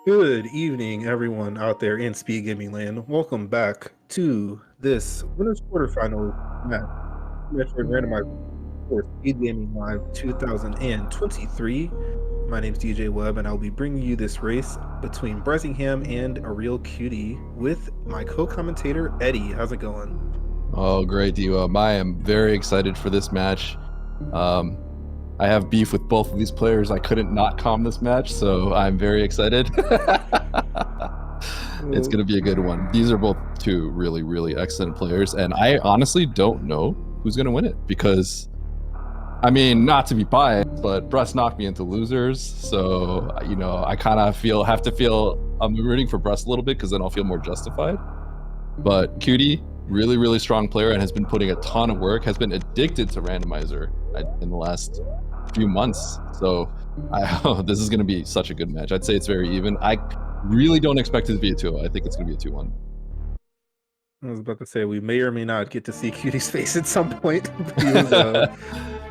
Good evening, everyone out there in Speedgaming land. Welcome back to this winners quarterfinal match, Metroid Randomizer for Speedgaming Live 2023. My name's DJ Webb, and I'll be bringing you this race between Bressingham and a real cutie with my co-commentator Eddie. How's it going? Oh, great, D-Webb. I am very excited for this match. I have beef with both of these players. I couldn't not calm this match, so I'm very excited. It's going to be a good one. These are both two really, really excellent players, and I honestly don't know who's going to win it because, I mean, not to be biased, but Bress knocked me into losers, so, I kind of I'm rooting for Bress a little bit because then I'll feel more justified. But Cutie, really, really strong player and has been putting a ton of work, has been addicted to Randomizer in the last few months. So this is going to be such a good match. I'd say it's very even. I really don't expect it to be a 2-0. I think it's going to be a 2-1. I was about to say, we may or may not get to see Cutie's face at some point. He was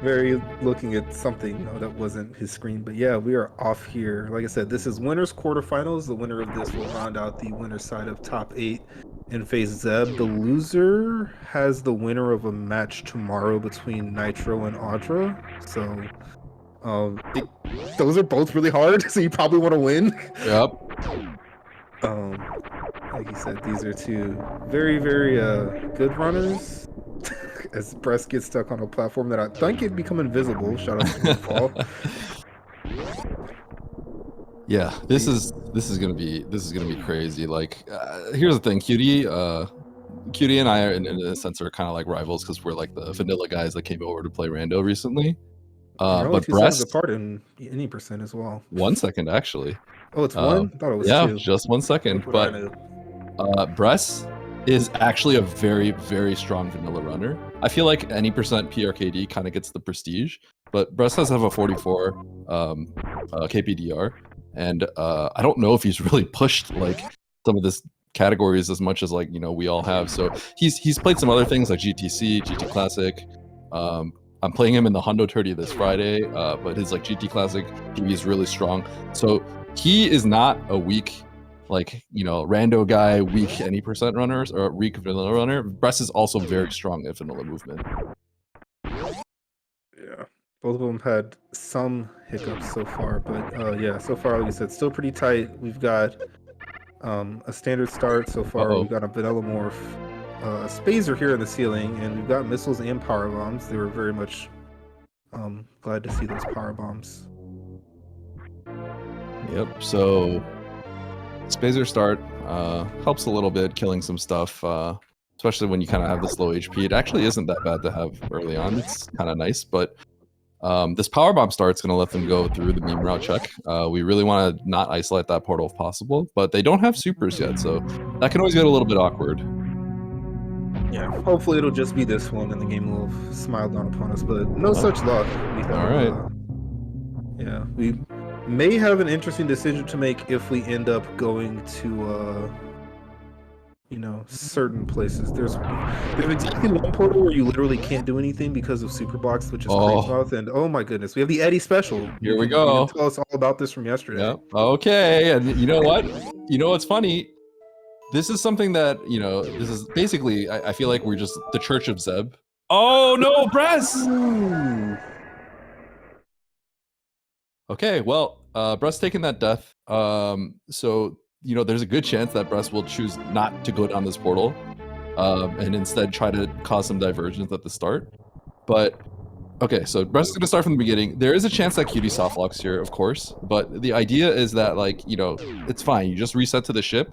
very looking at something that wasn't his screen. But yeah, we are off here. Like I said, this is winners quarterfinals. The winner of this will round out the winner's side of top 8 and face Zeb. The loser has the winner of a match tomorrow between Nitro and Audra. So those are both really hard, so you probably want to win. Yep. Like you said, these are two very, very good runners. As Bress gets stuck on a platform that I think it'd become invisible. Shout out to Fall. Yeah, this is gonna be crazy. Like, here's the thing, Cutie and I are in a sense are kind of like rivals because we're like the vanilla guys that came over to play Rando recently. But Bress apart in any percent as well. 1 second actually. Oh, it's one? I thought it was two. Just 1 second. But Bress is actually a very, very strong vanilla runner. I feel like any percent PRKD kind of gets the prestige, but Bress has a 44 KPDR, and I don't know if he's really pushed like some of this categories as much as like we all have. So he's played some other things like GTC, GT Classic. I'm playing him in the Hundo 30 this Friday, but his like GT Classic PB is really strong. So he is not a weak, rando guy, weak any percent runners or weak vanilla runner. Bress is also very strong at vanilla movement. Yeah, both of them had some hiccups so far, but yeah, so far, like you said, still pretty tight. We've got a standard start so far. We've got a vanilla morph, a Spazer here in the ceiling, and we've got missiles and power bombs. They were very much glad to see those power bombs. Yep, so Spazer start helps a little bit, killing some stuff, especially when you kind of have this low HP. It actually isn't that bad to have early on. It's kind of nice, but this power bomb start's going to let them go through the meme route check. We really want to not isolate that portal if possible, but they don't have supers yet, so that can always get a little bit awkward. Yeah, hopefully it'll just be this one and the game will have smiled down upon us, but no such luck. All right. Yeah, we may have an interesting decision to make if we end up going to certain places. There's exactly one portal where you literally can't do anything because of super blocks, which is Crane's Mouth, and oh my goodness, we have the Eddie special. Here we go. You can tell us all about this from yesterday. Yep. Okay, and you know what? You know what's funny? This is something that, this is basically, I feel like we're just the Church of Zeb. Oh no, Bress! Okay, well, Bress taking that death. So, there's a good chance that Bress will choose not to go down this portal and instead try to cause some divergence at the start. But, okay, so Bress is going to start from the beginning. There is a chance that Cutie soft locks here, of course. But the idea is that, it's fine. You just reset to the ship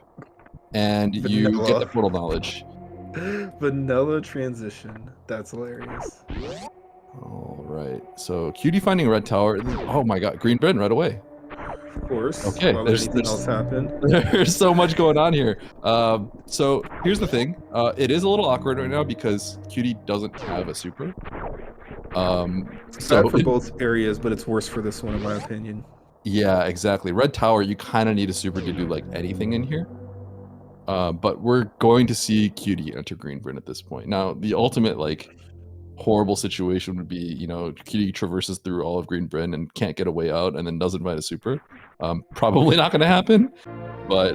and you get the portal knowledge. Vanilla transition. That's hilarious. All right. So Cutie finding red tower. Oh my god, green Britain right away. Of course. Okay. There's else happened. There's so much going on here. So here's the thing. It is a little awkward right now because Cutie doesn't have a super. It's bad for both areas, but it's worse for this one in my opinion. Yeah, exactly. Red tower, you kind of need a super to do like anything in here. But we're going to see Cutie enter green Britain at this point. Now, the ultimate horrible situation would be, Cutie traverses through all of Green Britain and can't get a way out and then does invite a super. Probably not going to happen, but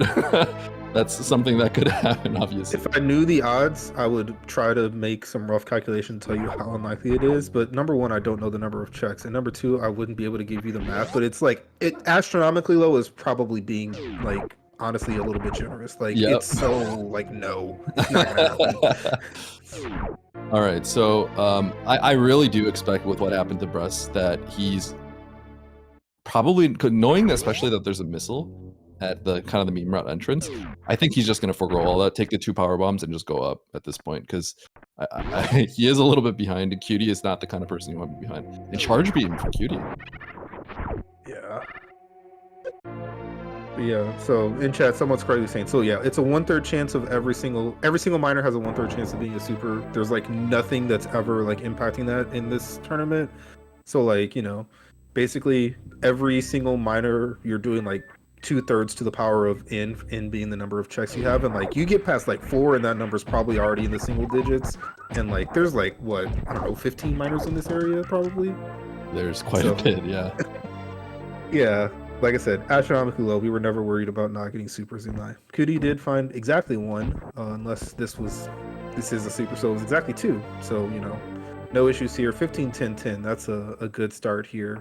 that's something that could happen, obviously. If I knew the odds, I would try to make some rough calculation to tell you how unlikely it is. But number one, I don't know the number of checks, and number two, I wouldn't be able to give you the math. But it's like astronomically low is probably being like honestly a little bit generous. Like it's so like no, it's not gonna happen. All right, so I really do expect with what happened to Bruss that he's probably knowing, especially that there's a missile at the kind of the meme route entrance. I think he's just going to forego all that, take the 2 power bombs, and just go up at this point because he is a little bit behind. And Cutie is not the kind of person you want to be behind. And charge beam for Cutie. Yeah. Yeah. So in chat, someone's correctly saying. So yeah, it's a 1/3 chance of every single miner has a 1/3 chance of being a super. There's like nothing that's ever like impacting that in this tournament. So like basically every single miner you're doing like 2/3 to the power of n being the number of checks you have, and like you get past like 4 and that number's probably already in the single digits, and like there's like what, I don't know, 15 miners in this area probably. There's quite a bit, yeah. Yeah, like I said, astronomically low. We were never worried about not getting supers in live. Kuti did find exactly 1, unless this is a super, so it was exactly 2. So no issues here. 15 10 10, that's a good start here.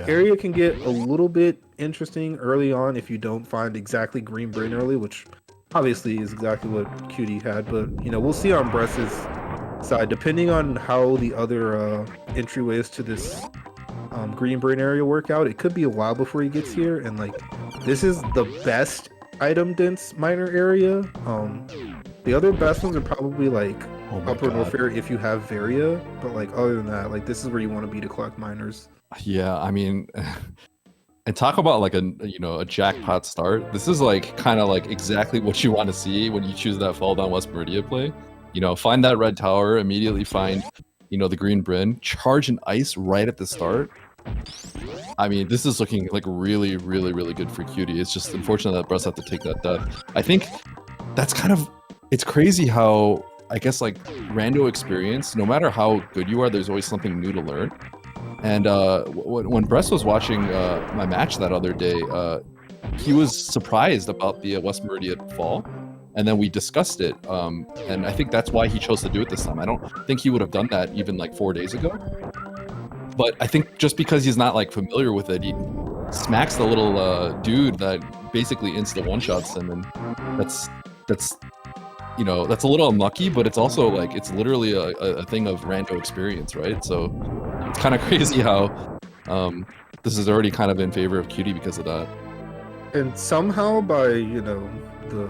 Area can get a little bit interesting early on if you don't find exactly green brain early, which obviously is exactly what Cutie had, but we'll see on Bress's side, depending on how the other entryways to this green brain area work out. It could be a while before he gets here, and like this is the best item dense miner area. The other best ones are probably like upper north area if you have Varia, but like other than that, like this is where you want to be to collect miners. Yeah, I mean, and talk about like a jackpot start. This is like kind of like exactly what you want to see when you choose that fall down West Meridia play. Find that red tower, immediately find the green Bryn, charge an ice right at the start. I mean, this is looking like really, really, really good for Cutie. It's just unfortunate that Bruss have to take that death. I think that's it's crazy how, I guess, like rando experience, no matter how good you are, there's always something new to learn. And when Bruss was watching my match that other day, he was surprised about the West Meridia fall. And then we discussed it. And I think that's why he chose to do it this time. I don't think he would have done that even like 4 days ago. But I think just because he's not like familiar with it, he smacks the little dude that basically insta one-shots him. And that's a little unlucky, but it's also like, it's literally a thing of rando experience, right? So it's kind of crazy how this is already kind of in favor of Cutie because of that. And somehow by, the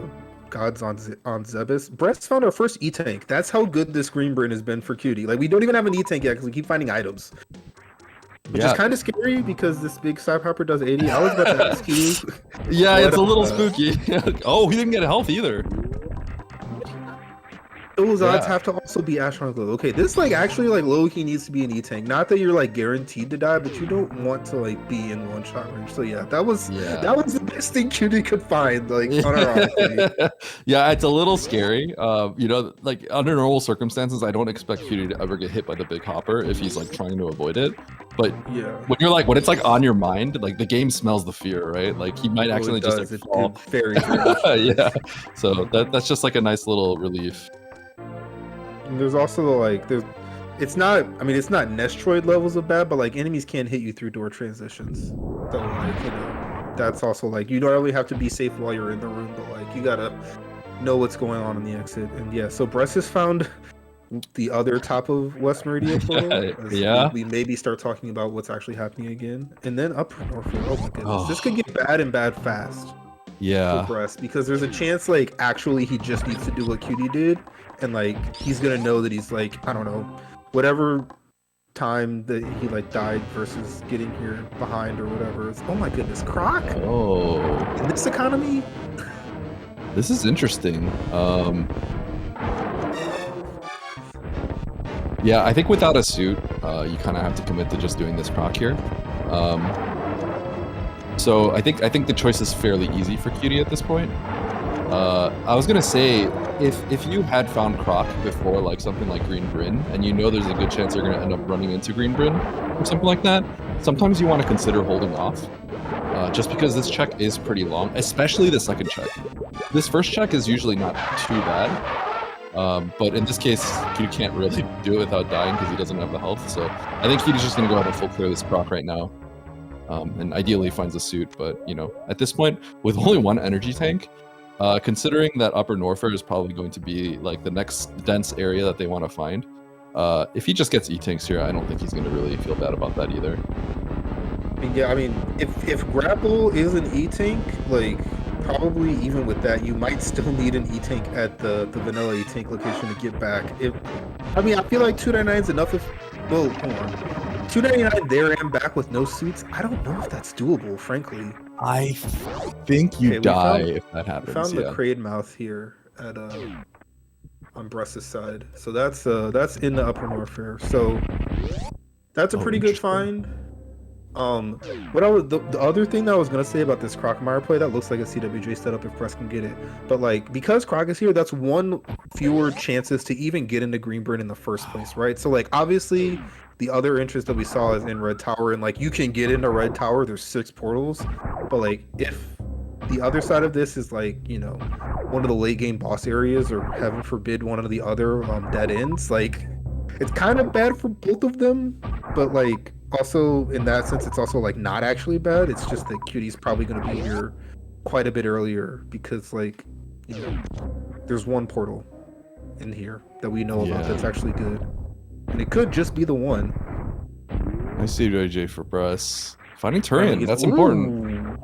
gods on Zebus, Bress found our first E-Tank. That's how good this green brain has been for Cutie. Like, we don't even have an E-Tank yet because we keep finding items. Which is kind of scary because this big side hopper does 80. I was about to ask you. Yeah, it's a little spooky. Oh, he didn't get health either. Those odds have to also be astronomical. Okay, this like actually like low-key needs to be an E-Tank. Not that you're like guaranteed to die, but you don't want to like be in one-shot range. So yeah, that was the best thing Cutie could find, like unironically. Yeah, it's a little scary. Like under normal circumstances, I don't expect Cutie to ever get hit by the big hopper if he's like trying to avoid it. But when it's like on your mind, like the game smells the fear, right? Like he might actually just like fall. Very yeah. So that's just like a nice little relief. And there's also it's not Nestroid levels of bad, but like enemies can hit you through door transitions. So like, that's also like, you don't really have to be safe while you're in the room, but like you gotta know what's going on in the exit. And yeah, so Bress has found the other top of West Meridia portal. We maybe start talking about what's actually happening again. And then up north. Oh my goodness. This could get bad and bad fast. Yeah. For Bress, because there's a chance like actually he just needs to do what Cutie did. And like he's gonna know that he's like, I don't know, whatever time that he like died versus getting here behind or whatever. Oh my goodness, Croc! Oh, in this economy, this is interesting. Yeah, I think without a suit, you kind of have to commit to just doing this Croc here. So I think the choice is fairly easy for Cutie at this point. I was gonna say, if you had found Croc before like something like Green Bryn, and there's a good chance you're gonna end up running into Green Bryn or something like that, sometimes you want to consider holding off. just because this check is pretty long, especially the second check. This first check is usually not too bad, but in this case, Cutie can't really do it without dying because he doesn't have the health. So I think Cutie's just going to go ahead and full clear this proc right now, and ideally finds a suit. But you know, at this point, with only one energy tank, considering that Upper Norfair is probably going to be like the next dense area that they want to find, if he just gets E-tanks here, I don't think he's going to really feel bad about that either. Yeah, I mean, if grapple is an E-tank, like, probably even with that, you might still need an E-tank at the vanilla E-tank location to get back. I mean, I feel like 299 is enough if, well, hold on. 299 there and back with no suits, I don't know if that's doable, frankly. I think you die if that happens. We found the Crade mouth here at on Bress's side, so that's in the Upper Norfair. So that's a pretty good find. The other thing that I was gonna say about this Crocmire play, that looks like a CWJ setup if Bress can get it, but like because Croc is here, that's one fewer chances to even get into Greenburn in the first place, right? So like obviously the other interest that we saw is in Red Tower, and like you can get into Red Tower, there's 6 portals, but like if the other side of this is like, you know, one of the late game boss areas, or heaven forbid one of the other dead ends, like it's kind of bad for both of them, but like also in that sense it's also like not actually bad. It's just that Cutie's probably going to be here quite a bit earlier because, like, you know, there's one portal in here that we know about that's actually good, and it could just be the one. I see JJ for Bress finding Turian. That's important.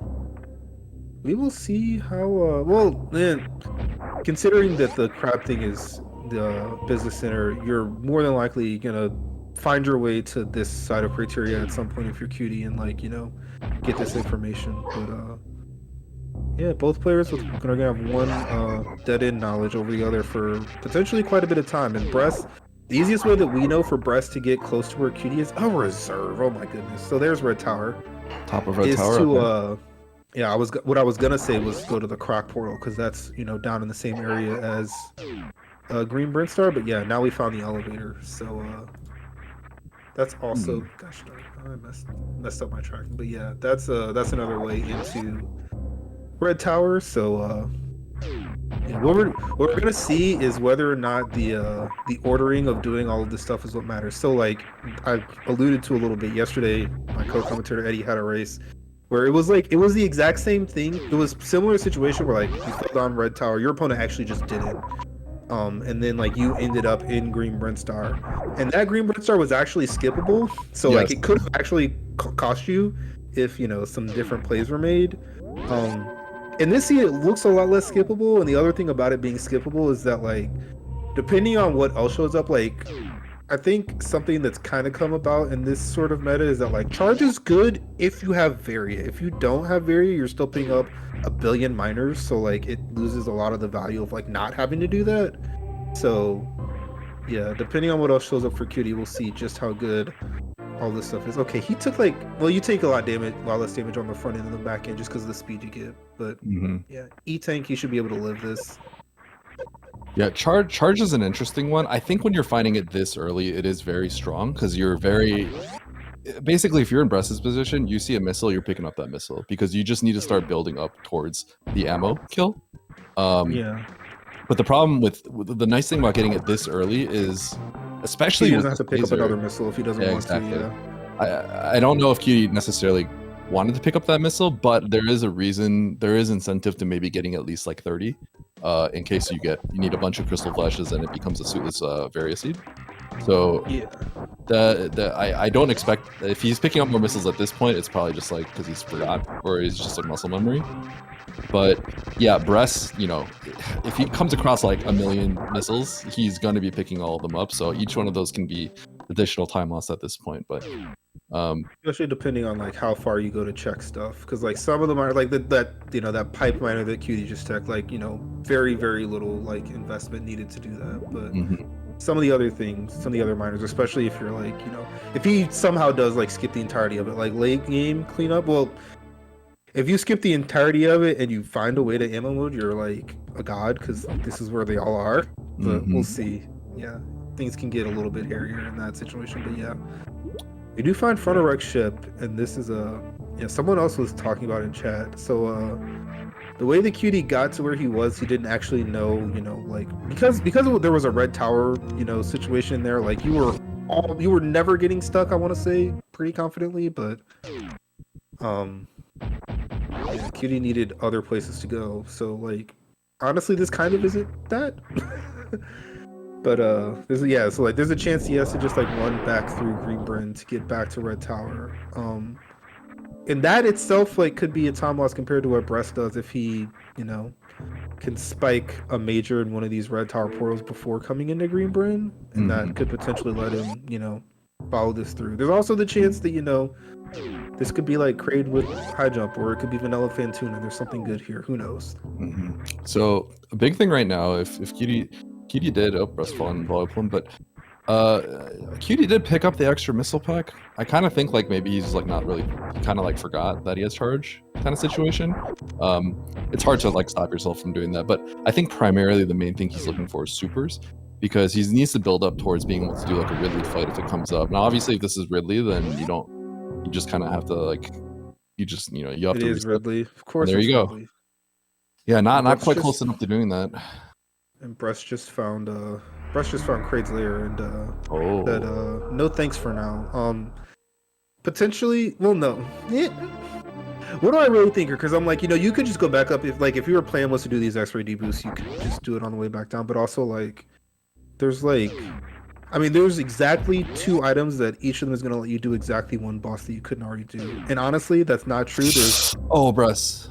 We will see how well, man, considering that the crab thing is the business center, you're more than likely gonna find your way to this side of criteria at some point if you're Cutie and, like, you know, get this information. But yeah, both players are gonna have one dead end knowledge over the other for potentially quite a bit of time. And Bress, the easiest way that we know for Bress to get close to where Cutie is, a reserve. Oh my goodness. So there's Red Tower. Top of Red Tower. Yeah, what I was gonna say was go to the Croc portal because that's, you know, down in the same area as Green Brinstar. But yeah, now we found the elevator, so that's also gosh darn, I messed up my tracking. But yeah, that's another way into Red Tower. So yeah, what we're gonna see is whether or not the ordering of doing all of this stuff is what matters. So like I alluded to a little bit yesterday, my co-commentator Eddie had a race where it was the exact same thing. It was a similar situation where like you fell down Red Tower, your opponent actually just did it. And then like you ended up in Green Brinstar, and that Green Brinstar was actually skippable. So like it could have actually cost you if, you know, some different plays were made. In this scene, it looks a lot less skippable. And the other thing about it being skippable is that, like, depending on what else shows up, like, I think something that's kind of come about in this sort of meta is that, like, charge is good if you have Varia. If you don't have Varia, you're still picking up a billion miners, so like it loses a lot of the value of like not having to do that. So yeah, depending on what else shows up for Cutie, we'll see just how good all this stuff is. Okay, he took like, well, you take a lot less damage on the front end than the back end just because of the speed you get. But yeah, E-tank, he should be able to live this. Yeah, charge is an interesting one. I think when you're finding it this early, it is very strong because you're very... Basically, if you're in Bress's position, you see a missile, you're picking up that missile because you just need to start building up towards the ammo kill. Yeah. But the problem with the nice thing about getting it this early is, especially he doesn't have to pick up another missile if he doesn't want to. Yeah. I don't know if Cutie necessarily wanted to pick up that missile, but there is a reason, there is incentive to maybe getting at least like 30 in case you need a bunch of crystal flashes and it becomes a suitless Varia seed. So yeah, I don't expect, if he's picking up more missiles at this point, it's probably just like because he's forgot or he's just like muscle memory. But yeah, Bress, you know, if he comes across like a million missiles, he's going to be picking all of them up. So each one of those can be additional time loss at this point. But especially depending on like how far you go to check stuff, because like some of them are like that you know, that pipe miner that Cutie just checked, like, you know, very little like investment needed to do that. But some of the other things, some of the other miners, especially if you're like, you know, if he somehow does like skip the entirety of it, like late game cleanup, well, if you skip the entirety of it and you find a way to ammo mode, you're like a god, because like, this is where they all are. But we'll see. Yeah, things can get a little bit hairier in that situation. But yeah, we do find front of wreck ship, and this is Yeah, someone else was talking about in chat. So the way the cutie got to where he was, he didn't actually know, like because there was a red tower, situation there. Like you were never getting stuck. I want to say pretty confidently, but yeah, cutie needed other places to go. So like, honestly, this kind of isn't that. But there's a chance he has to just like run back through Green Bryn to get back to Red Tower. And that itself like could be a time loss compared to what Brest does if he, can spike a major in one of these Red Tower portals before coming into Green Bryn, and that could potentially let him, follow this through. There's also the chance that, this could be like Kraid with high jump, or it could be Vanilla Fantuna. There's something good here. Who knows? So a big thing right now, if Cutie did Brest fallen Voluplum, but Cutie did pick up the extra missile pack. I kind of think like maybe he's like not really, he kind of like forgot that he has charge kind of situation. It's hard to like stop yourself from doing that, but I think primarily the main thing he's looking for is supers, because he needs to build up towards being able to do like a Ridley fight if it comes up. Now obviously if this is Ridley, then you just kind of have to like, you have It to is Ridley, of course. there you go. Ridley. Yeah, not quite close enough to doing that. And Brest just found Kraid's lair, and that no thanks for now. Potentially, well, no. What do I really think here? Because I'm like, you could just go back up if your plan was to do these X-ray deboosts, you could just do it on the way back down. But also like, there's exactly 2 items that each of them is gonna let you do exactly one boss that you couldn't already do. And honestly, that's not true. There's Bress.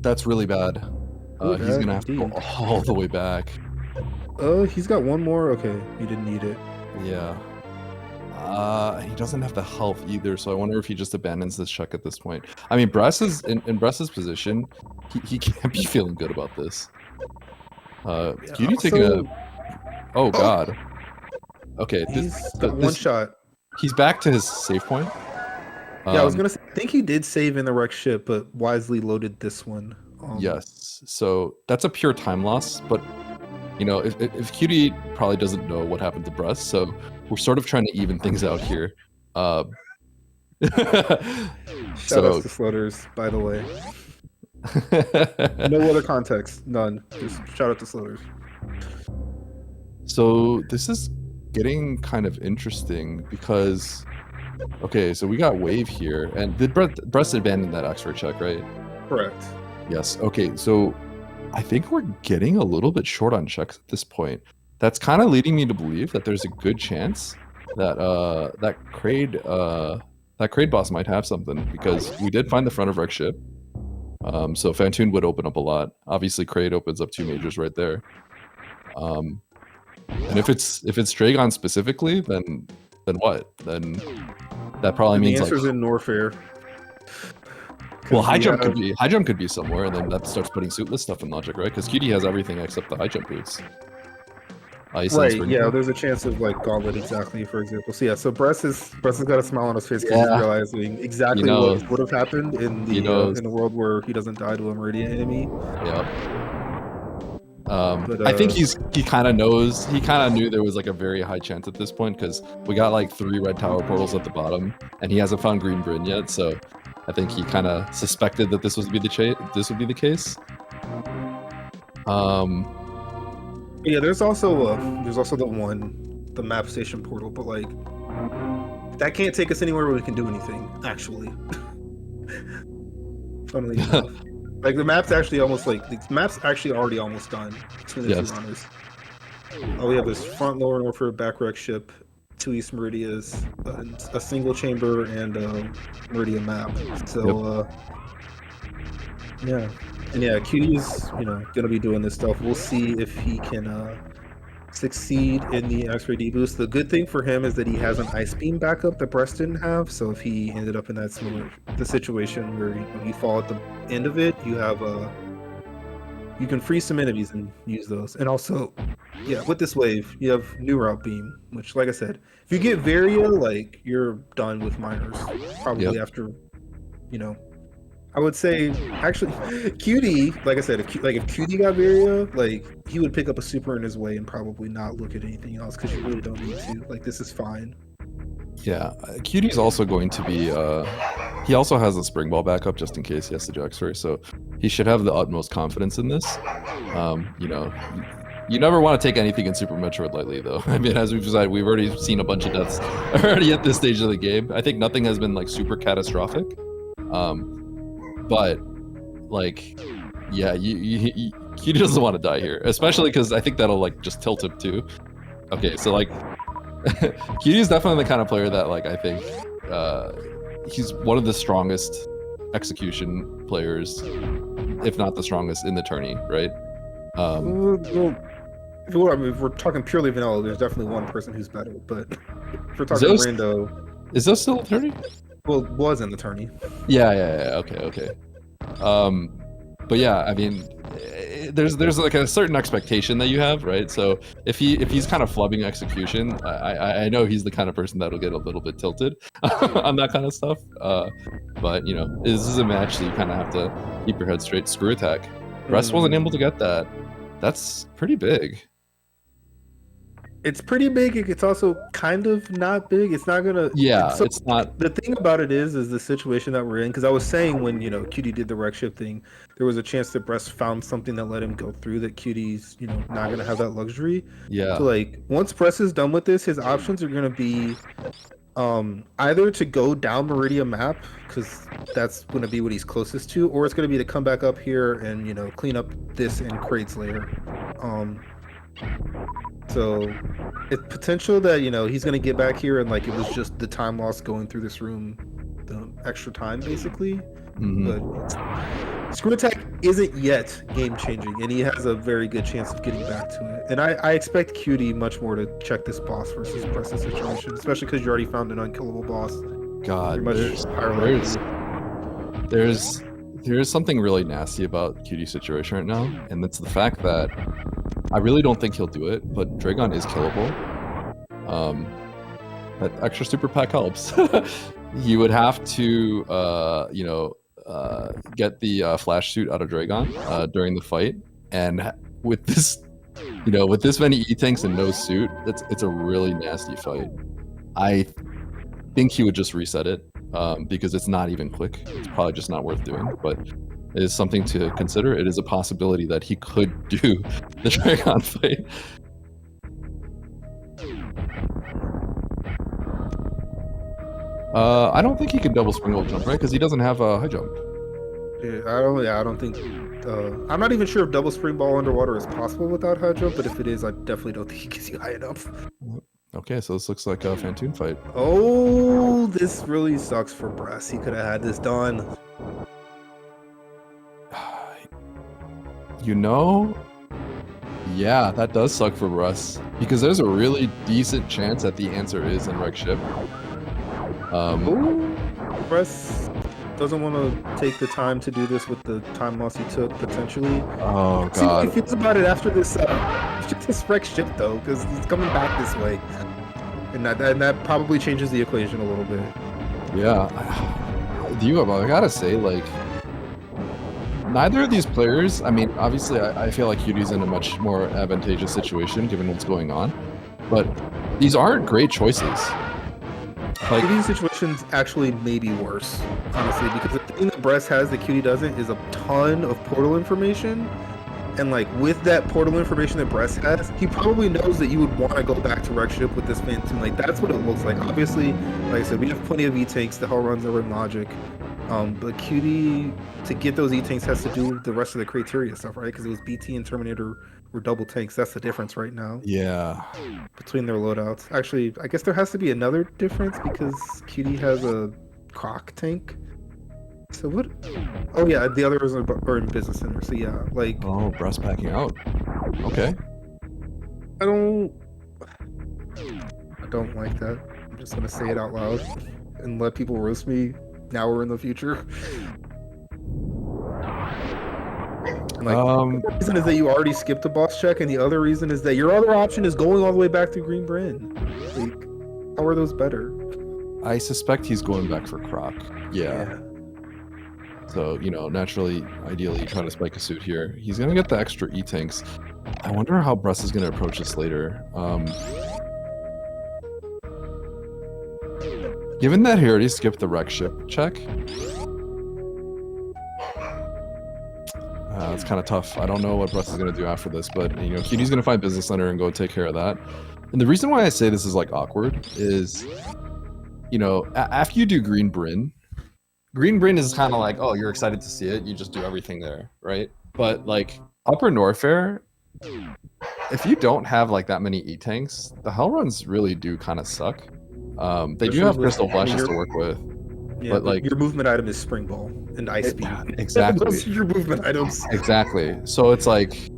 That's really bad. He's gonna have to go all the way back. He's got one more. Okay, he didn't need it. Yeah. He doesn't have the health either, so I wonder if he just abandons this check at this point. I mean, Bress is in Bress's position. He can't be feeling good about this. Cutie taking a. Oh God. Okay. He's got one shot. He's back to his save point. Yeah, I was gonna say. I think he did save in the wreck ship, but wisely loaded this one. Yes. So that's a pure time loss, but. If Cutie probably doesn't know what happened to Bress, so we're sort of trying to even things out here. Shout out to Slutters, by the way. No other context, none. Just shout out to Slutters. So this is getting kind of interesting because, okay, so we got Wave here, and did Bress abandon that X-ray check, right? Correct. Yes. Okay, so I think we're getting a little bit short on checks at this point. That's kind of leading me to believe that there's a good chance that that Kraid boss might have something, because we did find the front of Wreck ship. So Fantoon would open up a lot. Obviously, Kraid opens up 2 majors right there. And if it's Dragon specifically, then what? Then that probably means the answer's in Norfair. Well, high jump could be somewhere, and then that starts putting suitless stuff in logic, right? Because Cutie has everything except the high jump boots. Right, yeah, there's a chance of like Gauntlet exactly, for example. So yeah, so Bress has got a smile on his face because he's realizing exactly what would have happened in the world where he doesn't die to a Meridian enemy. Yeah. I think he kind of knows. He kind of knew there was like a very high chance at this point, because we got like 3 red tower portals at the bottom, and he hasn't found Green Bryn yet. So I think he kind of suspected that this would be the case. Yeah, there's also the map station portal, but like that can't take us anywhere where we can do anything. Actually, funnily enough, like the map's actually already almost done between the 2 runners. All we have is front lower Norfolk back wreck ship, 2 East Meridias, a single chamber, and Meridian map. So yeah. And yeah, Cutie is, gonna be doing this stuff. We'll see if he can succeed in the X-ray deboost. The good thing for him is that he has an ice beam backup that Brest didn't have. So if he ended up in the situation where you fall at the end of it, you have you can freeze some enemies and use those. And also, yeah, with this wave, you have new route beam, which, like I said, if you get Varia, like you're done with miners probably after, I would say, actually, Cutie, like I said, if Cutie got Varia, like, he would pick up a super in his way and probably not look at anything else, because you really don't need to. Like, this is fine. Yeah, Cutie's also going to be He also has a spring ball backup just in case he has to do X-ray, so he should have the utmost confidence in this. You know, you never want to take anything in Super Metroid lightly, though. I mean, as we've decided, we've already seen a bunch of deaths already at this stage of the game. I think nothing has been like super catastrophic, but like, yeah, he doesn't want to die here, especially because I think that'll like just tilt him too. Okay, so like, Cutie is definitely the kind of player that like I think he's one of the strongest execution players, if not the strongest in the tourney, right? Well, I mean, if we're talking purely vanilla, there's definitely one person who's better. But if we're talking rando, is those still a tourney? Well, it was in the tourney. Yeah. Okay. But yeah, I mean, there's like a certain expectation that you have, right? So if he's kind of flubbing execution, I know he's the kind of person that'll get a little bit tilted on that kind of stuff. But you know, this is a match, so you kind of have to keep your head straight. Screw attack. Bress wasn't able to get that. That's pretty big. It's pretty big. It's also kind of not big. It's not gonna. Yeah, it's not. The thing about it is the situation that we're in. Because I was saying when Cutie did the wreck ship thing, there was a chance that Bress found something that let him go through. That Cutie's not gonna have that luxury. Yeah. So like once Bress is done with this, his options are gonna be either to go down Meridian map because that's gonna be what he's closest to, or it's gonna be to come back up here and clean up this in crates later. So it's potential that he's gonna get back here and like it was just the time lost going through this room, the extra time basically. But screw attack isn't yet game changing, and he has a very good chance of getting back to it. And I expect Cutie much more to check this boss versus Bress's situation, especially because you already found an unkillable boss. God, there's something really nasty about Cutie's situation right now, and it's the fact that I really don't think he'll do it, but Dragon is killable. That extra super pack helps. He would have to, get the flash suit out of Dragon during the fight, and with this, with this many E-tanks and no suit, it's a really nasty fight. I think he would just reset it because it's not even quick. It's probably just not worth doing, but it is something to consider. It is a possibility that he could do the Dragon fight. I don't think he can double spring ult jump, right? Because he doesn't have a high jump. Yeah, I don't think. I'm not even sure if double spring ball underwater is possible without high jump, but if it is, I definitely don't think he gets you high enough. Okay, so this looks like a Phantoon fight. Oh, this really sucks for Bress. He could have had this done. Yeah, that does suck for Bress, because there's a really decent chance that the answer is in wreck ship. Bress doesn't want to take the time to do this with the time loss he took potentially. Oh god. See what he feels about it after this wreck ship though, because he's coming back this way, and that probably changes the equation a little bit. Yeah, I gotta say, like, neither of these players, I mean, obviously I feel like Cutie's in a much more advantageous situation given what's going on, but these aren't great choices. Like, these situations actually may be worse, honestly, because the thing that Bress has that Cutie doesn't is a ton of portal information. And like with that portal information that Bress has, he probably knows that you would want to go back to wreck ship with this Phantoon. Like that's what it looks like. Obviously, like I said, we have plenty of E-tanks. The hell runs over in logic. But Cutie, to get those E-tanks has to do the rest of the criteria stuff, right? Because it was BT and Terminator were double tanks. That's the difference right now. Yeah. Between their loadouts. Actually, I guess there has to be another difference because Cutie has a Croc tank. So what? Oh yeah, the others are in Business Center. So yeah, like. Oh, Bress backing out. Okay. I don't like that. I'm just gonna say it out loud and let people roast me now or in the future. Like, the reason is that you already skipped a boss check, and the other reason is that your other option is going all the way back to Green Bryn. Like, how are those better? I suspect he's going back for Croc. Yeah. So, naturally, ideally, trying to spike a suit here. He's going to get the extra E-tanks. I wonder how Bress is going to approach this later. Given that he already skipped the wreck ship check, it's kind of tough. I don't know what Bress is going to do after this, but you know, Cutie's going to find Business Center and go take care of that. And the reason why I say this is like awkward is, you know, after you do Green Bryn is kind of like, oh, you're excited to see it, you just do everything there, right? But like Upper Norfair, if you don't have like that many E-tanks, the hell runs really do kind of suck. They do have crystal flashes to work with. Yeah, but like your movement item is Spring Ball and Ice Speed. Exactly. Those are your movement items. Exactly. So it's like,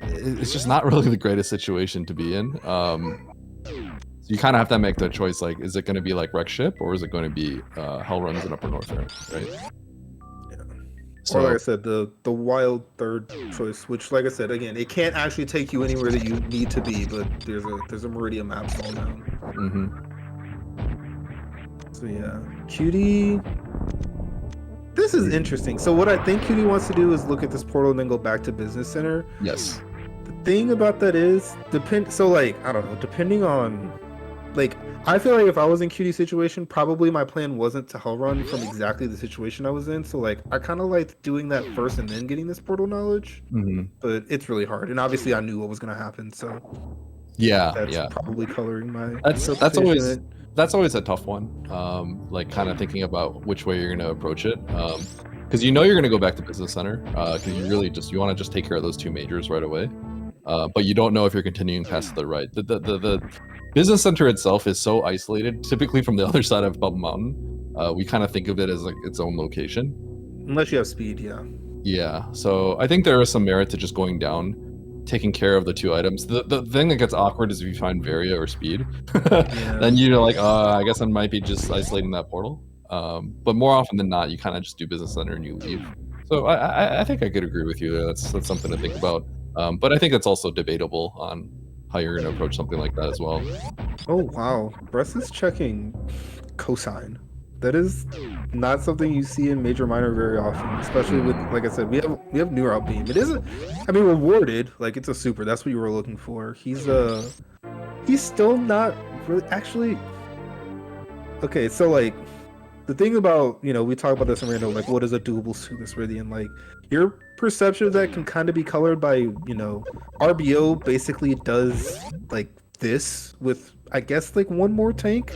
it's just not really the greatest situation to be in. So you kind of have to make the choice, like, is it going to be like Wreck Ship or is it going to be Hell Runs in Upper Norfair, right? Yeah. So, or like I said, the wild third choice, which, like I said, again, it can't actually take you anywhere that you need to be, but there's a Meridian map all now. Mm-hmm. So yeah, Cutie. This is interesting. So what I think Cutie wants to do is look at this portal and then go back to Business Center. Yes. The thing about that is so like, I don't know, depending on, like, I feel like if I was in Cutie's situation, probably my plan wasn't to hell run from exactly the situation I was in. So like, I kind of liked doing that first and then getting this portal knowledge. Mm-hmm. But it's really hard, and obviously I knew what was going to happen. So yeah, that's probably coloring my. That's always a tough one. Like kind of thinking about which way you're going to approach it. Because you know you're going to go back to Business Center. Because you want to just take care of those two majors right away. But you don't know if you're continuing past the right. The Business Center itself is so isolated, typically from the other side of Bubble Mountain. We kind of think of it as like its own location. Unless you have speed, yeah. Yeah, so I think there is some merit to just going down, taking care of the two items. The thing that gets awkward is if you find Varia or Speed. Yeah. Then you're like, I guess I might be just isolating that portal. But more often than not, you kind of just do Business Center and you leave. So I think I could agree with you there. That's something to think about. But I think it's also debatable on how you're going to approach something like that as well. Oh, wow. Bress is checking cosine. That is not something you see in Major Minor very often, especially with, like I said, we have New Route Beam. It isn't, I mean, rewarded, like it's a super, that's what you were looking for. He's still not really, actually, okay, so like, the thing about, you know, we talk about this in random, like what is a doable super Meridian, like your perception of that can kind of be colored by, you know, RBO basically does like this with, I guess, like one more tank.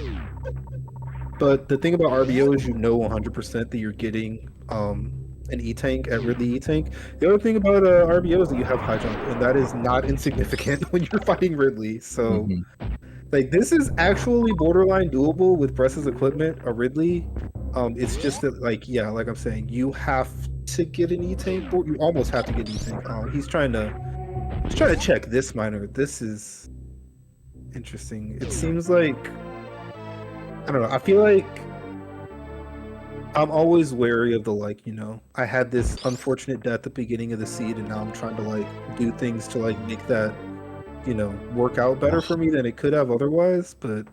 But the thing about RBO is you know 100% that you're getting an E-tank at Ridley E-tank. The other thing about RBO is that you have high jump, and that is not insignificant when you're fighting Ridley. So, like, this is actually borderline doable with Bress's equipment, a Ridley. It's just that, like, yeah, like I'm saying, you have to get an E-tank, or you almost have to get an E-tank. He's trying to check this minor. This is interesting. It seems like, I don't know, I feel like I'm always wary of the, like, you know, I had this unfortunate death at the beginning of the seed and now I'm trying to like do things to like make that, you know, work out better for me than it could have otherwise. But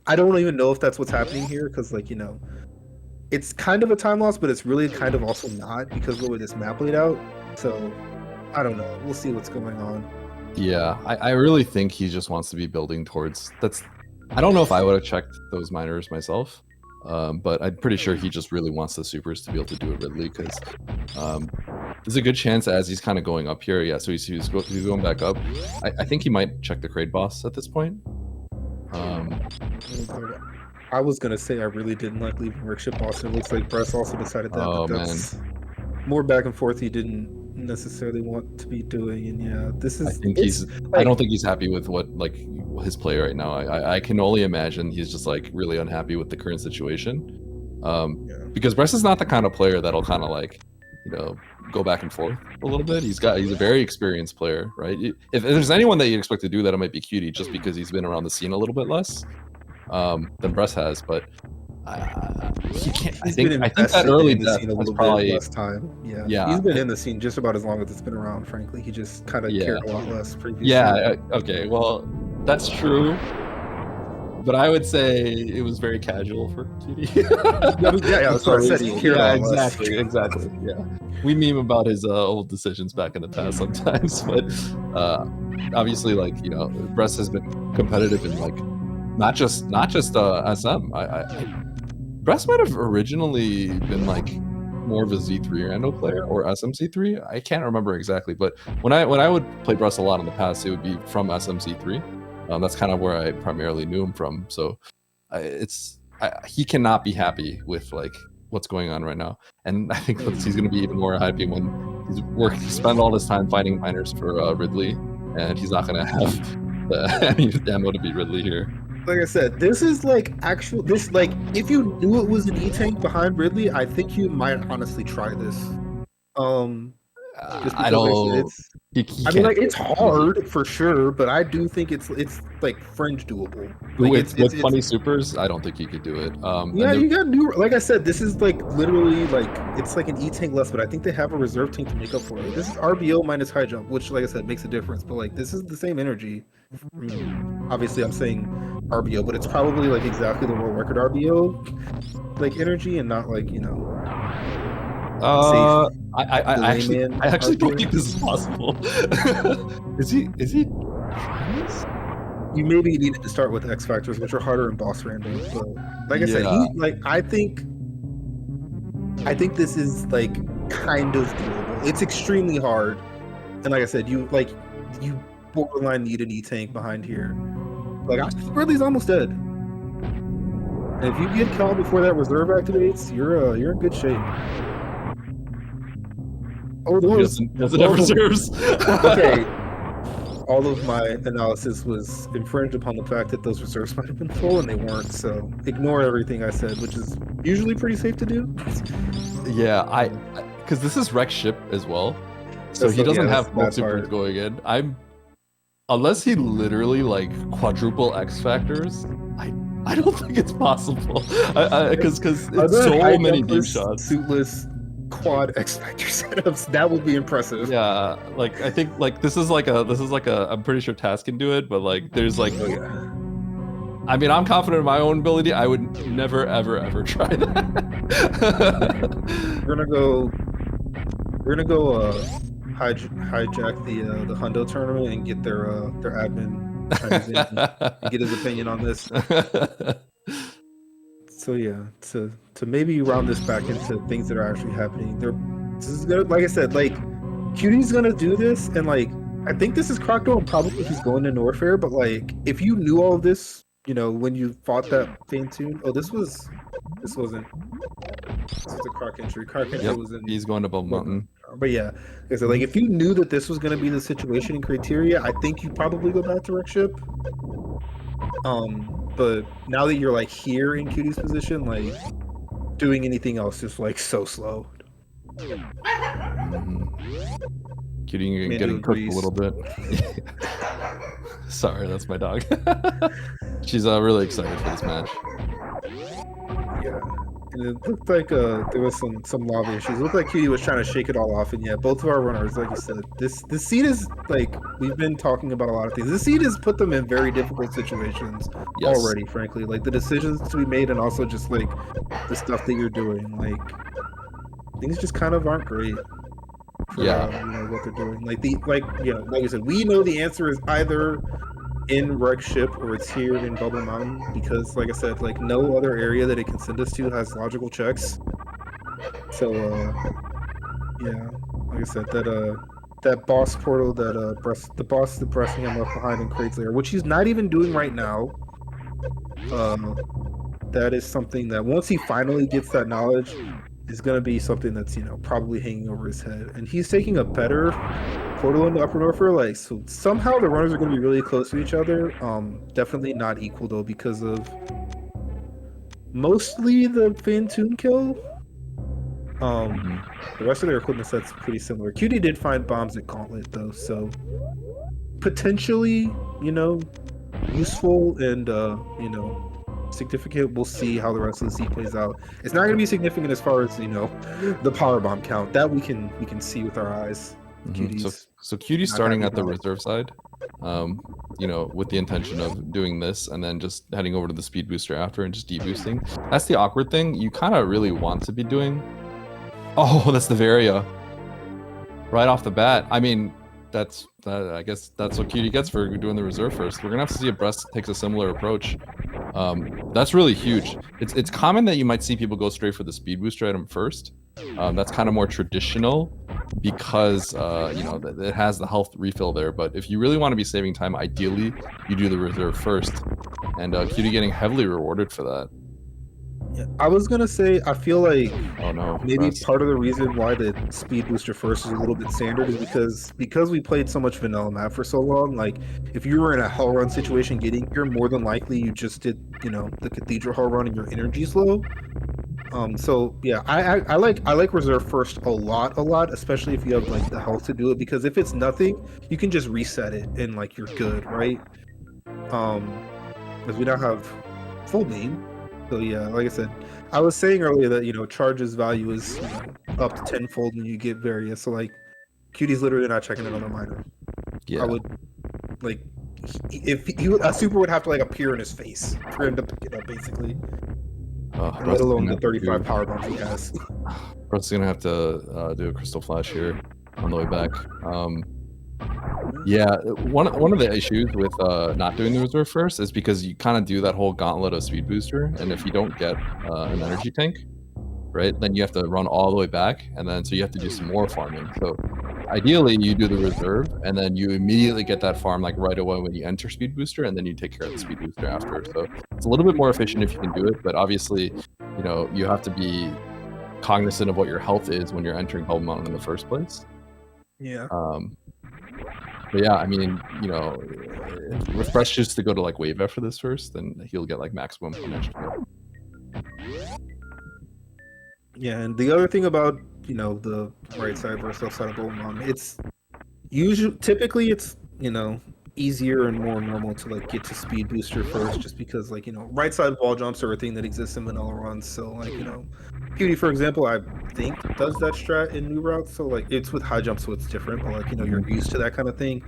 I don't even know if that's what's happening here, because, like, you know, it's kind of a time loss, but it's really kind of also not, because of the way this map laid out. So I don't know, we'll see what's going on. Yeah, I really think he just wants to be building towards, I don't know if I would have checked those minors myself, but I'm pretty sure he just really wants the supers to be able to do it Ridley, because there's a good chance as he's kind of going up here. Yeah, so he's going back up. I think he might check the Kraid boss at this point. I was gonna say I really didn't like leaving Rickship boss. It looks like Bress also decided that. Oh, but that's more back and forth he didn't necessarily want to be doing. And yeah, this is. I don't think he's happy with what, like, his play right now. I can only imagine he's just like really unhappy with the current situation. Because Bress is not the kind of player that'll kind of like, you know, go back and forth a little bit. He's a very experienced player, right? If there's anyone that you'd expect to do that, it might be Cutie, just because he's been around the scene a little bit less than Bress has. But he can't. I think that early death was probably less time. Yeah, he's been in the scene just about as long as it's been around. Frankly, he just kind of cared a lot less previously. Yeah. Okay. Well, that's true. But I would say it was very casual for Cutie. Yeah, that's what I said. He cared a lot less. Exactly. Yeah. We meme about his old decisions back in the past sometimes, but obviously, like, you know, Bress has been competitive in like not just SM. Bress might have originally been like more of a Z3 rando player or SMC3. I can't remember exactly, but when I would play Bress a lot in the past, it would be from SMC3. That's kind of where I primarily knew him from. So he cannot be happy with like what's going on right now, and I think he's going to be even more happy when he spent all this time fighting miners for Ridley, and he's not going to have any ammo to beat Ridley here. Like I said, this is like if you knew it was an E-tank behind Ridley, I think you might honestly try this. Just I don't. It's I mean, like, it's hard for sure, but I do think it's like fringe doable. Like, with 20 supers, I don't think you could do it. Yeah, you got new. Like I said, this is like literally like it's like an E-tank less, but I think they have a reserve tank to make up for it. This is RBO minus high jump, which, like I said, makes a difference. But like this is the same energy. I mean, obviously, I'm saying RBO, but it's probably like exactly the world record RBO like energy, and not like I actually don't think this is possible. Is he? You maybe needed to start with X factors, which are harder in boss random. But like I said, I think this is like kind of doable. It's extremely hard, and like I said, you borderline need an E-tank behind here. Like, Ridley's almost dead. And if you get called before that reserve activates, you're in good shape. Oh, doesn't have reserves. Okay. All of my analysis was infringed upon the fact that those reserves might have been full, and they weren't. So ignore everything I said, which is usually pretty safe to do. Yeah, because this is wreck ship as well, so he doesn't have both supers going in. Unless he literally like quadruple X factors, I don't think it's possible. Because it's so many deep shots. Suitless quad X factor setups, that would be impressive. Yeah, like I think like this is like a I'm pretty sure Taz can do it, but like there's like I mean, I'm confident in my own ability. I would never ever try that. We're gonna go hijack the Hundo tournament and get their admin and get his opinion on this. So yeah, to maybe round this back into things that are actually happening. This is gonna, like I said, like Cutie's gonna do this, and like I think this is Crocodile, and probably he's going to Norfair. But like, if you knew all of this, when you fought that Fantune, this wasn't. This was a Croc entry. Croc entry was in. He's going to Bubble Mountain. But yeah, like I said, like if you knew that this was gonna be the situation in Criteria, I think you probably go back to Wreck Ship. But now that you're like here in Cutie's position, like doing anything else is like so slow. Cutie getting cooked a little bit. Sorry, that's my dog. She's really excited for this match. Yeah. And it looked like there was some lava issues. It looked like Cutie was trying to shake it all off, and yeah, both of our runners, like you said, this seed is like we've been talking about a lot of things. This seed has put them in very difficult situations already. Frankly, like the decisions to be made, and also just like the stuff that you're doing, like things just kind of aren't great. For, what they're doing. Like I said, we know the answer is either in Wreck Ship or it's here in Bubble Mountain, because like I said, like no other area that it can send us to has logical checks. So yeah, like I said, that boss portal that the Bressingham left behind in Craig's lair, which he's not even doing right now. That is something that once he finally gets that knowledge, is going to be something that's probably hanging over his head, and he's taking a better portal into Upper Norfolk. Like, so somehow the runners are going to be really close to each other. Definitely not equal though, because of mostly the Fantune kill. The rest of their equipment set's pretty similar. Cutie did find bombs at Gauntlet though, so potentially useful and significant. We'll see how the rest of the seed plays out. It's not going to be significant as far as the power bomb count that we can see with our eyes. So Cutie's starting at the reserve side, with the intention of doing this and then just heading over to the speed booster after and just deboosting. That's the awkward thing. You kind of really want to be doing. Oh, that's the Varia right off the bat. I mean, I guess that's what Cutie gets for doing the reserve first. We're gonna have to see if Brest takes a similar approach. That's really huge. It's common that you might see people go straight for the speed booster item first. That's kind of more traditional because you know, it has the health refill there. But if you really want to be saving time, ideally you do the reserve first, and Cutie getting heavily rewarded for that. Yeah, I was gonna say I feel like Oh no, maybe Bress. part of the reason why the speed booster first is a little bit standard is because we played so much vanilla map for so long. Like if you were in a hell run situation getting here, more than likely you just did, you know, the cathedral hell run and your energy's low. So yeah, I like reserve first a lot, especially if you have like the health to do it, because if it's nothing, you can just reset it and like you're good, right? Because we now have full name. So yeah, like I said, I was saying earlier that, you know, charge's value is, you know, up to tenfold when you get various. So like, Cutie's literally not checking another miner. Yeah. I would like, if he would, a super would have to like appear in his face for him to pick it up, basically. Let alone the 35 power bombs he has. Bress is gonna have to do a crystal flash here on the way back. Yeah, one of the issues with not doing the reserve first is because you kind of do that whole gauntlet of speed booster, and if you don't get an energy tank, right, then you have to run all the way back, and then so you have to do some more farming. So ideally, you do the reserve, and then you immediately get that farm like right away when you enter speed booster, and then you take care of the speed booster after. So it's a little bit more efficient if you can do it, but obviously, you know, you have to be cognizant of what your health is when you're entering Hell Mountain in the first place. Yeah. But yeah, I mean, you know, if Bress chooses to go to like wave after this first, then he'll get like maximum punish. Yeah, and the other thing about, you know, the right side versus left side of Oman, it's typically it's, you know, easier and more normal to like get to speed booster first, just because like, you know, right side wall jumps are a thing that exists in vanilla runs. So like, you know, Cutie, for example, I think does that strat in new routes. So like it's with high jump, so it's different, but like, you know, you're used to that kind of thing.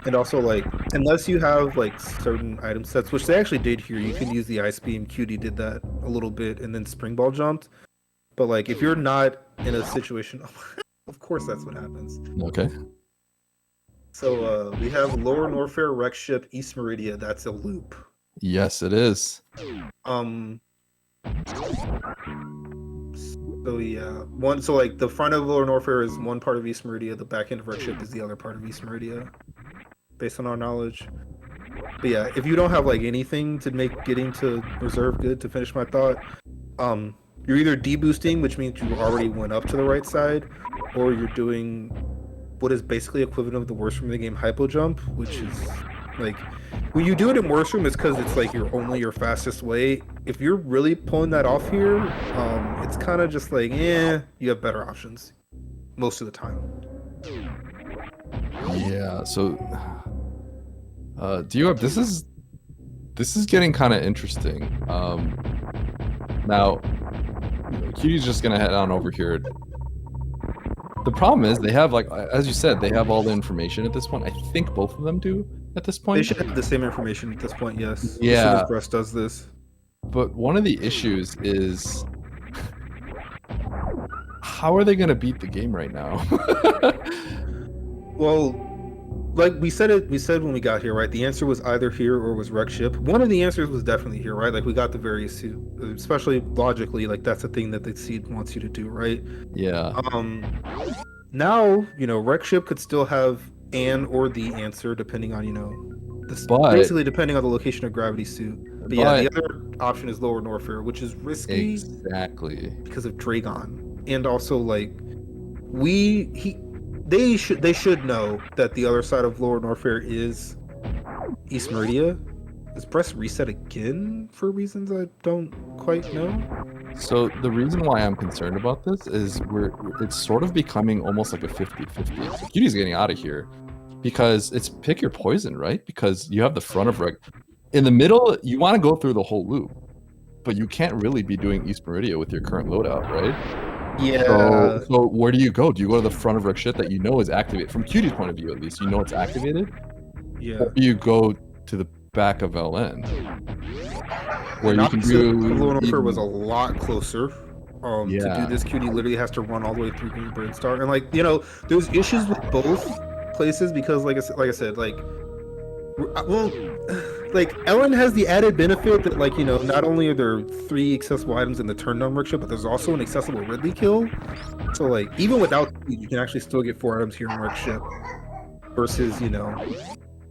And also like, unless you have like certain item sets, which they actually did here, you can use the ice beam. Cutie did that a little bit and then spring ball jumped. But like, if you're not in a situation, of course that's what happens. Okay. So we have Lower Norfair, Wreck Ship, East Meridia. That's a loop. Yes, it is. So yeah, so like the front of Lower Norfair is one part of East Meridia. The back end of Wreck Ship is the other part of East Meridia, based on our knowledge. But yeah, if you don't have like anything to make getting to reserve good, to finish my thought, you're either deboosting, which means you already went up to the right side, or you're doing what is basically equivalent of the worst room in the game, hypo jump, which is like when you do it in worst room, it's because it's like your fastest way. If you're really pulling that off here, it's kind of just like, you have better options most of the time. Yeah. So, this is getting kind of interesting. Now, Cutie's just gonna head on over here. The problem is they have, like, as you said, they have all the information at this point. I think both of them do at this point. They should have the same information at this point, yes. Yeah. As soon as Bress does this. But one of the issues is, how are they going to beat the game right now? Well, like we said when we got here, right? The answer was either here or was Wreck Ship. One of the answers was definitely here, right? Like we got the various two, especially logically, like that's the thing that the seed wants you to do, right? Yeah. Now, you know, Wreck Ship could still have an or the answer depending on, you know, basically depending on the location of gravity suit. But yeah, the other option is Lower Norfair, which is risky. Exactly. Because of Dragon, and also like they should know that the other side of Lower Norfair is East Meridia. Is Bress reset again for reasons I don't quite know? So the reason why I'm concerned about this is it's sort of becoming almost like a 50-50. So Cutie's getting out of here because it's pick your poison, right? Because you have the front of Wreck. In the middle, you want to go through the whole loop, but you can't really be doing East Meridia with your current loadout, right? Yeah. So where do you go? Do you go to the front of Wreck shit that you know is activated? From Cutie's point of view, at least, you know it's activated. Yeah. Or do you go to the back of LN, where you can do? Lower Norfair was a lot closer. To Yeah. do this, Cutie literally has to run all the way through Green Bird Star, and like, you know, there's issues with both places because, like I said, like, well, like Ellen has the added benefit that like not only are there 3 accessible items in the turn down workshop, but there's also an accessible Ridley kill. So like even without speed, you can actually still get 4 items here in workshop. Versus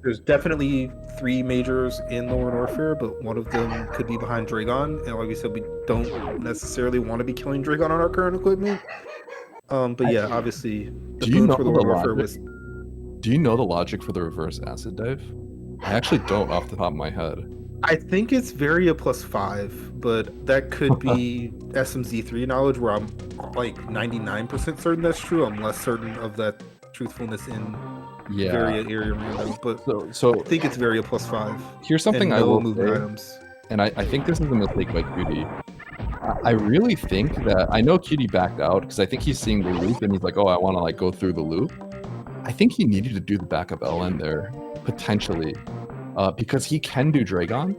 there's definitely 3 majors in Lower Norfair, but one of them could be behind Dragon, and like we said, we don't necessarily want to be killing Dragon on our current equipment. But yeah, obviously the boon for Lower Norfair was. Do you know the logic for the reverse acid dive? I actually don't off the top of my head. I think it's Varia +5, but that could be SMZ3 knowledge where I'm like 99% certain that's true. I'm less certain of that truthfulness in Varia area random, but so I think it's Varia +5. Here's something I will move say, items. And I think this is a mistake by Cutie. I really think that I know Cutie backed out because I think he's seeing the loop and he's like, oh, I want to like go through the loop. I think he needed to do the backup LN there potentially, because he can do Dragon,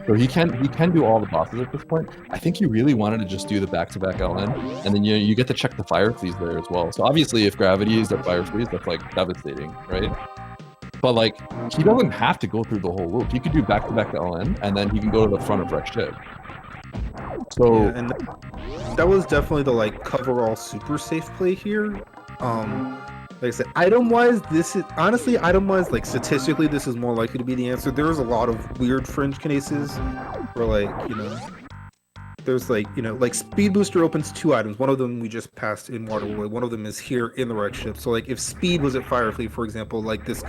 so he can do all the bosses at this point. I think he really wanted to just do the back-to-back LN, and then you get to check the fire fleas there as well. So obviously, if gravity is at fire fleas, that's like devastating, right? But like he doesn't have to go through the whole loop. He could do back-to-back LN, and then he can go to the front of wreck ship. So yeah, and that was definitely the like cover-all super safe play here. Like I said, item-wise, this is honestly item-wise, like statistically, this is more likely to be the answer. There's a lot of weird fringe cases where like there's like like Speed Booster opens 2 items. One of them we just passed in Waterway. One of them is here in the wreck ship. So like if Speed was at Firefleet, for example, like this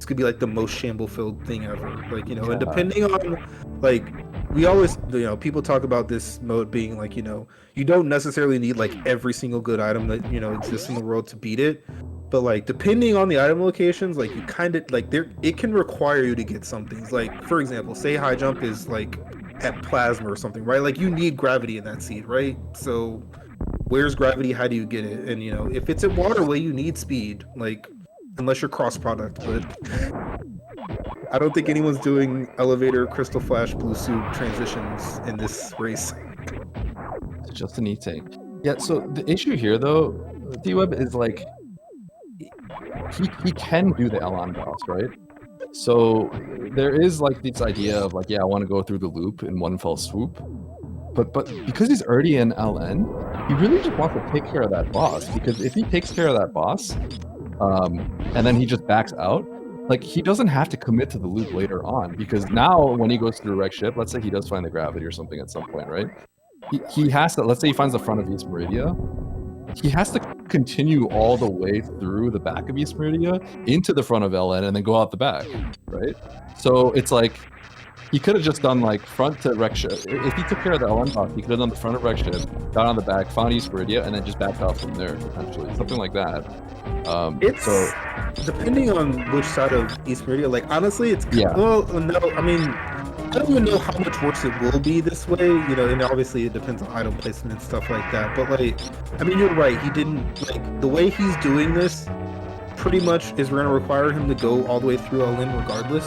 could be like the most shamble-filled thing ever. Like and depending on like we always people talk about this mode being like you don't necessarily need like every single good item that exists in the world to beat it. But like depending on the item locations, like you kind of like it can require you to get some things. Like for example, say high jump is like at plasma or something, right? Like you need gravity in that seed, right? So where's gravity? How do you get it? And if it's at waterway, you need speed. Like unless you're cross product, but I don't think anyone's doing elevator, crystal flash, blue suit transitions in this race. It's just an E-tank. Yeah. So the issue here though, D-Web is like. He can do the Elon boss, right? So there is like this idea of like, yeah, I want to go through the loop in one fell swoop. But because he's already in LN, he really just wants to take care of that boss. Because if he takes care of that boss, and then he just backs out, like he doesn't have to commit to the loop later on. Because now when he goes through wreck ship, let's say he does find the gravity or something at some point, right? He has to, let's say he finds the front of East Meridia. He has to continue all the way through the back of East Meridia into the front of LN and then go out the back, right? So it's like he could have just done like front to wreck ship. If he took care of the LN boss, he could have done the front of wreck ship, down on the back, found East Meridia, and then just backed out from there potentially, something like that. So depending on which side of East Meridia, like honestly, it's well, no, I mean. I don't even know how much worse it will be this way, and obviously it depends on item placement and stuff like that. But like, I mean, you're right. He didn't like the way he's doing this. Pretty much is going to require him to go all the way through LN regardless.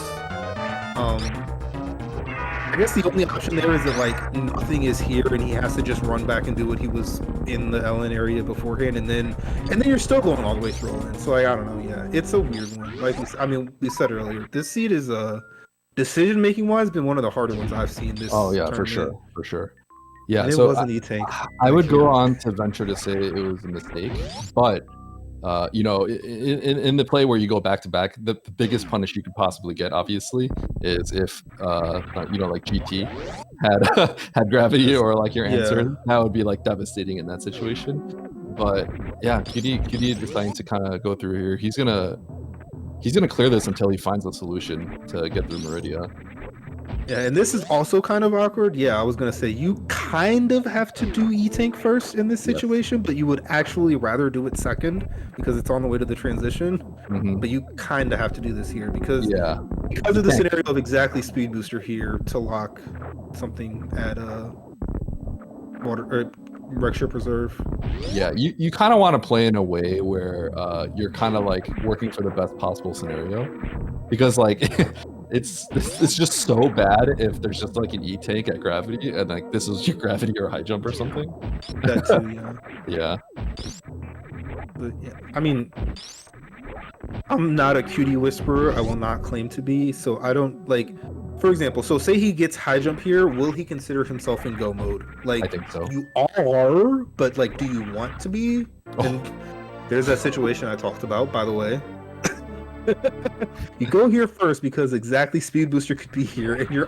I guess the only option there is that like nothing is here and he has to just run back and do what he was in the LN area beforehand, and then you're still going all the way through LN. So like, I don't know. Yeah, it's a weird one. Like we said earlier, this seed is decision making wise been one of the harder ones I've seen this. Oh yeah, for sure. Yeah, and it so was an E-tank. I would go on to venture to say it was a mistake, but in the play where you go back to back, the biggest punish you could possibly get, obviously, is if like GT had gravity or like your answer. That would be like devastating in that situation. But yeah, QD deciding to kind of go through here. He's gonna clear this until he finds a solution to get through Meridia. Yeah, and this is also kind of awkward. Yeah, I was gonna say you kind of have to do E-tank first in this situation, but you would actually rather do it second because it's on the way to the transition. Mm-hmm. But you kind of have to do this here because of the scenario of exactly Speed Booster here to lock something at water or wreck ship reserve. Yeah, you kind of want to play in a way where you're kind of like working for the best possible scenario, because like it's just so bad if there's just like an E-tank at gravity and like this is your gravity or high jump or something. That too, yeah. Yeah. But yeah, I mean, I'm not a cutie whisperer. I will not claim to be. So I don't like. For example, so say he gets high jump here, will he consider himself in go mode? Like, I think so. you are, but like, do you want to be? Oh. And there's that situation I talked about, by the way. You go here first because exactly Speed Booster could be here, and your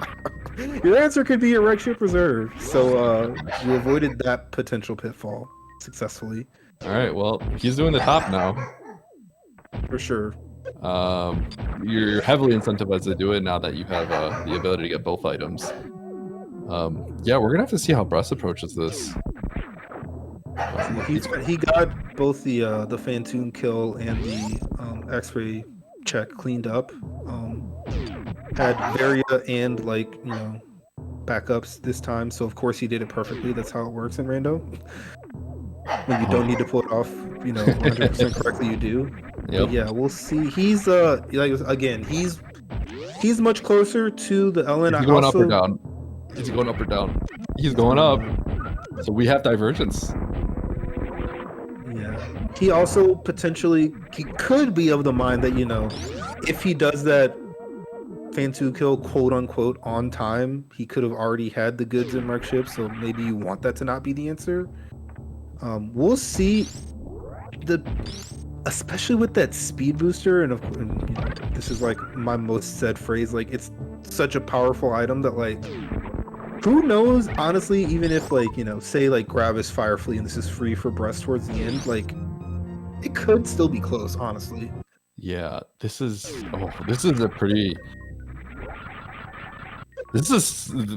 answer could be a Wreck Ship Reserve. So you avoided that potential pitfall successfully. All right, well, he's doing the top now. For sure. You're heavily incentivized to do it now that you have the ability to get both items. Yeah, we're gonna have to see how Bress approaches this. He got both the Phantoon kill and the X-ray check cleaned up. Had Varia and backups this time, so of course he did it perfectly. That's how it works in Rando. When you don't need to pull it off, 100% correctly, you do. Yep. Yeah, we'll see. He's he's much closer to the Ellen. Is he going up or down? Is he going up or down? He's going up. So we have divergence. Yeah. He also potentially could be of the mind that if he does that Phantom kill quote unquote on time, he could have already had the goods in Wreck Ship. So maybe you want that to not be the answer. We'll see. Especially with that speed booster, and this is like my most said phrase, like it's such a powerful item that who knows, honestly, even if say Gravis Fire Flea and this is free for Bress towards the end, it could still be close, honestly. Yeah, this is a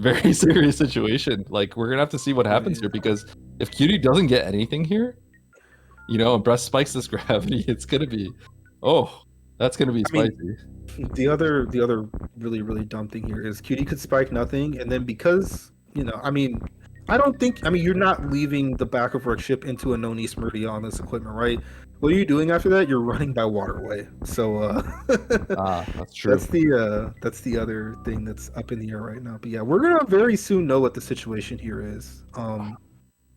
very serious situation. Like, we're gonna have to see what happens here, because if Cutie doesn't get anything here, and Bress spikes this gravity, it's gonna be, that's gonna be spicy. The other really, really dumb thing here is Cutie could spike nothing, and then because you're not leaving the back of Wreck Ship into a Noni Smurdy on this equipment, right? What are you doing after that? You're running by waterway. So that's true. That's the other thing that's up in the air right now. But yeah, we're gonna very soon know what the situation here is.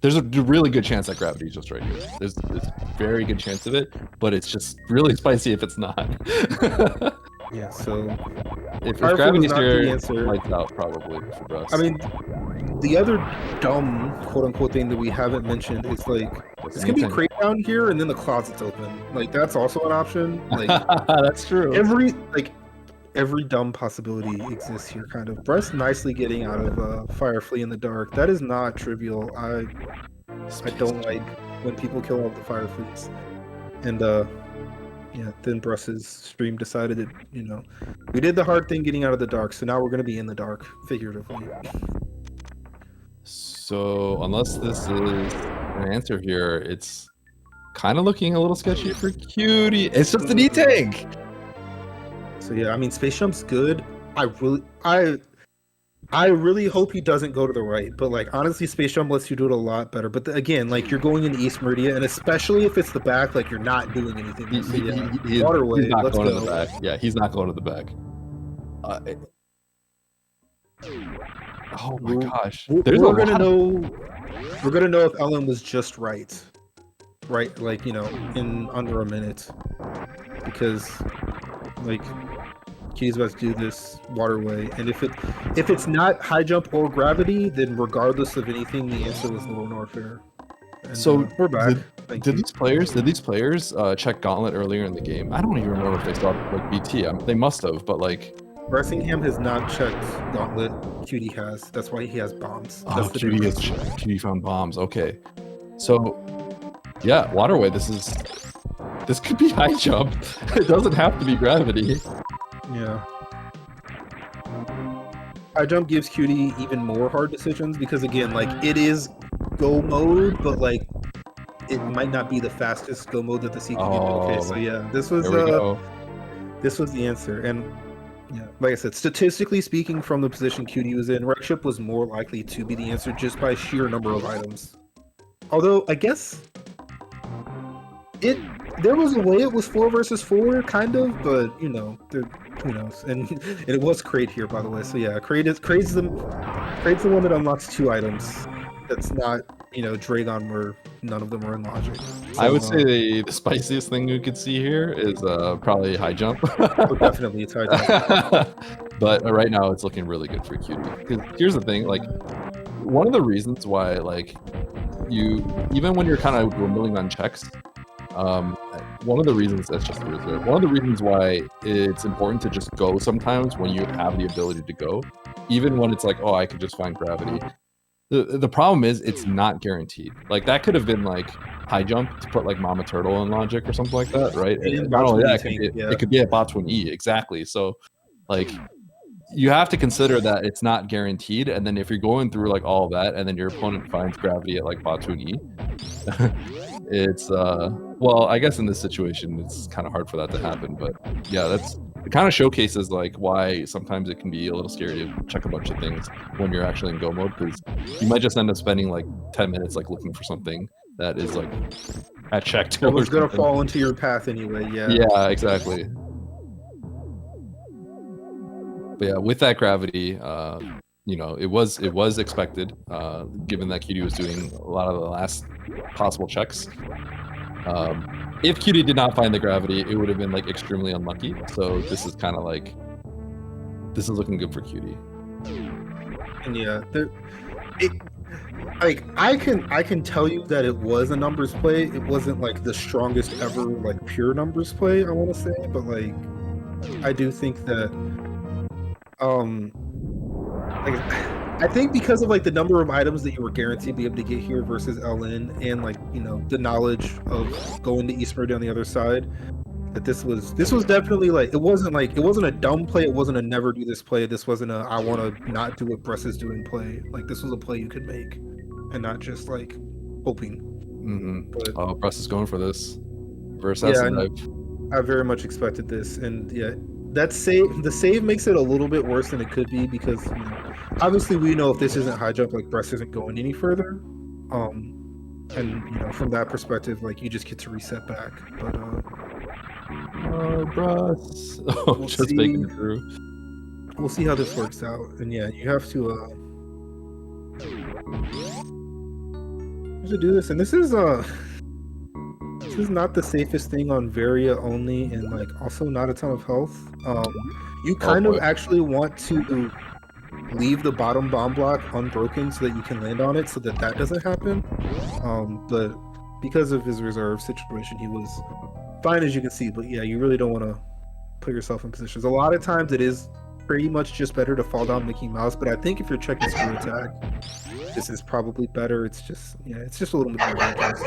There's a really good chance that gravity is just right here. There's a very good chance of it, but it's just really spicy if it's not. Yeah, so if gravity's here, lights out probably for Bress. The other dumb quote unquote thing that we haven't mentioned is it's gonna be crate down here and then the closet's open. That's also an option. That's true. Every dumb possibility exists here, kind of. Bress nicely getting out of Fire Flea in the dark. That is not trivial. I don't like when people kill all the Fire Fleas. And then Bress's stream decided that, we did the hard thing getting out of the dark, so now we're gonna be in the dark, figuratively. So unless this is an answer here, it's kind of looking a little sketchy for Cutie. It's just an E-tank! So yeah, Space Jump's good. I really hope he doesn't go to the right, but honestly, Space Jump lets you do it a lot better. But again, you're going into East Meridia, and especially if it's the back, you're not doing anything. So, waterway, he's not let's going go. to the back. Yeah, he's not going to the back. Oh my gosh! We're gonna know if Ellen was just right, in under a minute, because Cutie's about to do this waterway, and if it's not high jump or gravity, then regardless of anything, the answer was lower Norfair. So we're back. Did these players check Gauntlet earlier in the game? I don't even remember if they saw BT. They must have, but Bressingham has not checked Gauntlet. Cutie has. That's why he has bombs. That's Cutie found bombs. Okay, so yeah, waterway. This could be high jump. It doesn't have to be gravity. Yeah. High jump gives Cutie even more hard decisions because again, it is go mode, but it might not be the fastest go mode that the CQ. Okay, so yeah, this was the answer, and yeah, like I said, statistically speaking, from the position Cutie was in, Wreck Ship was more likely to be the answer just by sheer number of items. Although I guess there was a way it was 4 versus 4, kind of, but who knows? And it was crate here, by the way. So yeah, crate's the one that unlocks 2 items. That's not you know, Dragon were none of them were in logic. So, I would say the spiciest thing you could see here is probably high jump. oh, definitely it's high jump. But right now it's looking really good for Cutie. Because here's the thing, like one of the reasons why like you even when you're kind of dwindling on checks, one of the reasons that's just the reserve. One of the reasons why it's important to just go sometimes when you have the ability to go, even when it's like, oh, I could just find gravity. The problem is it's not guaranteed. Like that could have been like high jump to put like Mama Turtle in logic or something like that, right? And not only that, it could be a bot twin E, exactly. So like you have to consider that it's not guaranteed, and then if you're going through like all of that and then your opponent finds gravity at like bot twin E, it's well, I guess in this situation it's kind of hard for that to happen, but yeah, that's it kind of showcases like why sometimes it can be a little scary to check a bunch of things when you're actually in go mode, because you might just end up spending like 10 minutes like looking for something that is like at check it was gonna fall into your path anyway. Yeah, exactly. But yeah, with that gravity, you know, it was expected, given that Cutie was doing a lot of the last possible checks. If Cutie did not find the gravity, it would have been like extremely unlucky. So this is kind of like, this is looking good for Cutie. And yeah, like I can tell you that it was a numbers play. It wasn't like the strongest ever like pure numbers play, I want to say, but like I do think that like I think because of like the number of items that you were guaranteed to be able to get here versus LN, and like, you know, the knowledge of going to East Meridian on the other side, that this was definitely like, it wasn't a dumb play, it wasn't a never do this play, this wasn't a I want to not do what Bress is doing play. Like this was a play you could make and not just like hoping. But, oh, Bress is going for this versus I very much expected this, and yeah, that the save makes it a little bit worse than it could be, because you know, obviously we know if this isn't high jump, like Bress isn't going any further, and you know, from that perspective, like you just get to reset back. But Bress, we'll just making it through. We'll see how this works out, and yeah, you have to do this, and this is not the safest thing on Varia only, and like also not a ton of health. You kind of actually want to leave the bottom bomb block unbroken so that you can land on it, so that doesn't happen. But because of his reserve situation, he was fine, as you can see. But yeah, you really don't want to put yourself in positions. A lot of times it is pretty much just better to fall down Mickey Mouse, but I think if you're checking screw attack, this is probably better. It's just, yeah, it's just a little bit more dangerous.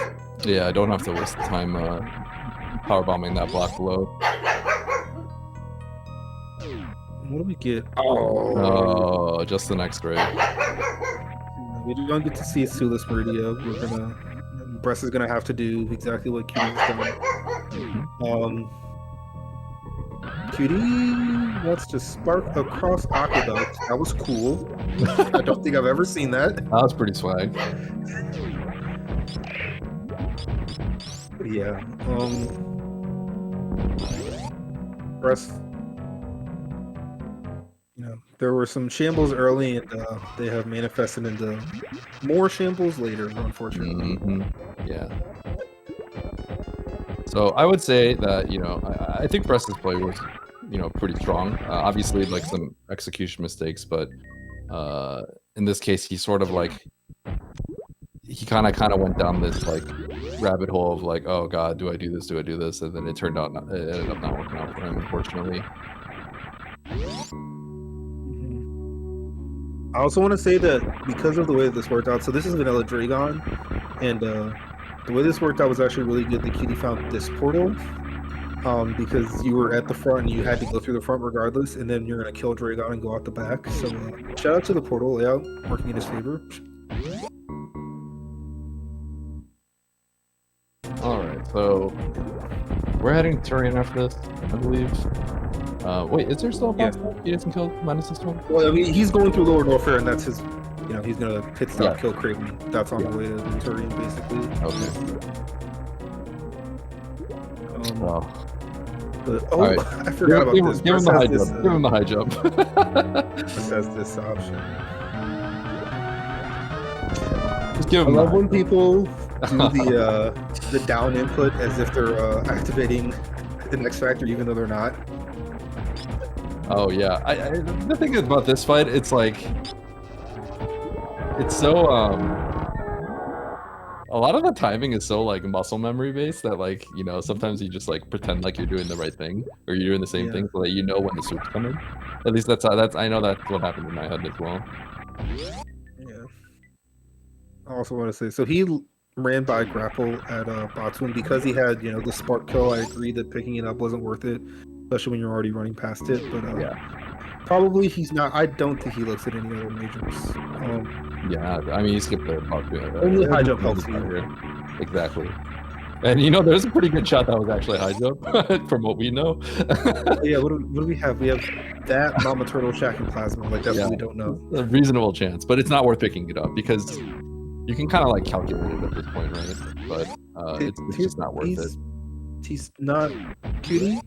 Yeah, I don't have to waste the time power bombing that block below. What do we get? Oh, just the next ray. We don't get to see a Sulis Meridia. Bress is gonna have to do exactly what Cutie's done. Cutie wants to spark across Aqueduct. That was cool. I don't think I've ever seen that. That was pretty swag. Yeah. Bress, you know, there were some shambles early, and they have manifested into more shambles later, unfortunately. Yeah. So I would say that, you know, I think Bress's play was, you know, pretty strong. Obviously, like some execution mistakes, but in this case, he sort of like, he kind of went down this like rabbit hole of like, oh god, do I do this? And then it turned out it ended up not working out for him, unfortunately. I also want to say that because of the way this worked out, so this is Vanilla Dragon, and the way this worked out was actually really good. The Cutie found this portal, because you were at the front and you had to go through the front regardless, and then you're going to kill Dragon and go out the back. So shout out to the portal layout working in his favor. Alright, so we're heading to Terrain after this, I believe. Wait, is there still a boss he doesn't kill minus this one? Well, I mean, he's going through Lower Norfair, and that's his, you know, he's going to pit stop, kill Craven. That's on the way to Terrain, basically. Okay. Wow. But, right. I forgot about this. Give him the high jump. Give him the high jump. This has this option. Just Give I him love that. when people do the down input as if they're activating the X Factor, even though they're not. Oh yeah. The thing about this fight, it's like it's so a lot of the timing is so like muscle memory based that like, you know, sometimes you just like pretend like you're doing the right thing or you're doing the same thing so that you know when the swoop's coming. At least that's I know that's what happened in my head as well. Yeah. I also want to say, so he ran by grapple at Botswan because he had, you know, the spark kill. I agree that picking it up wasn't worth it, especially when you're already running past it. But Yeah. probably he's not. I don't think he looks at any other majors. Yeah, I mean, he skipped the Only high jump helps you. Exactly. And you know, there's a pretty good shot that was actually high jump from what we know. Yeah, what do we have? We have that Mama Turtle Shack and Plasma. Like that's what we don't know. A reasonable chance, but it's not worth picking it up because you can kind of like calculate it at this point, right? But it's just not worth it. He's not cutie.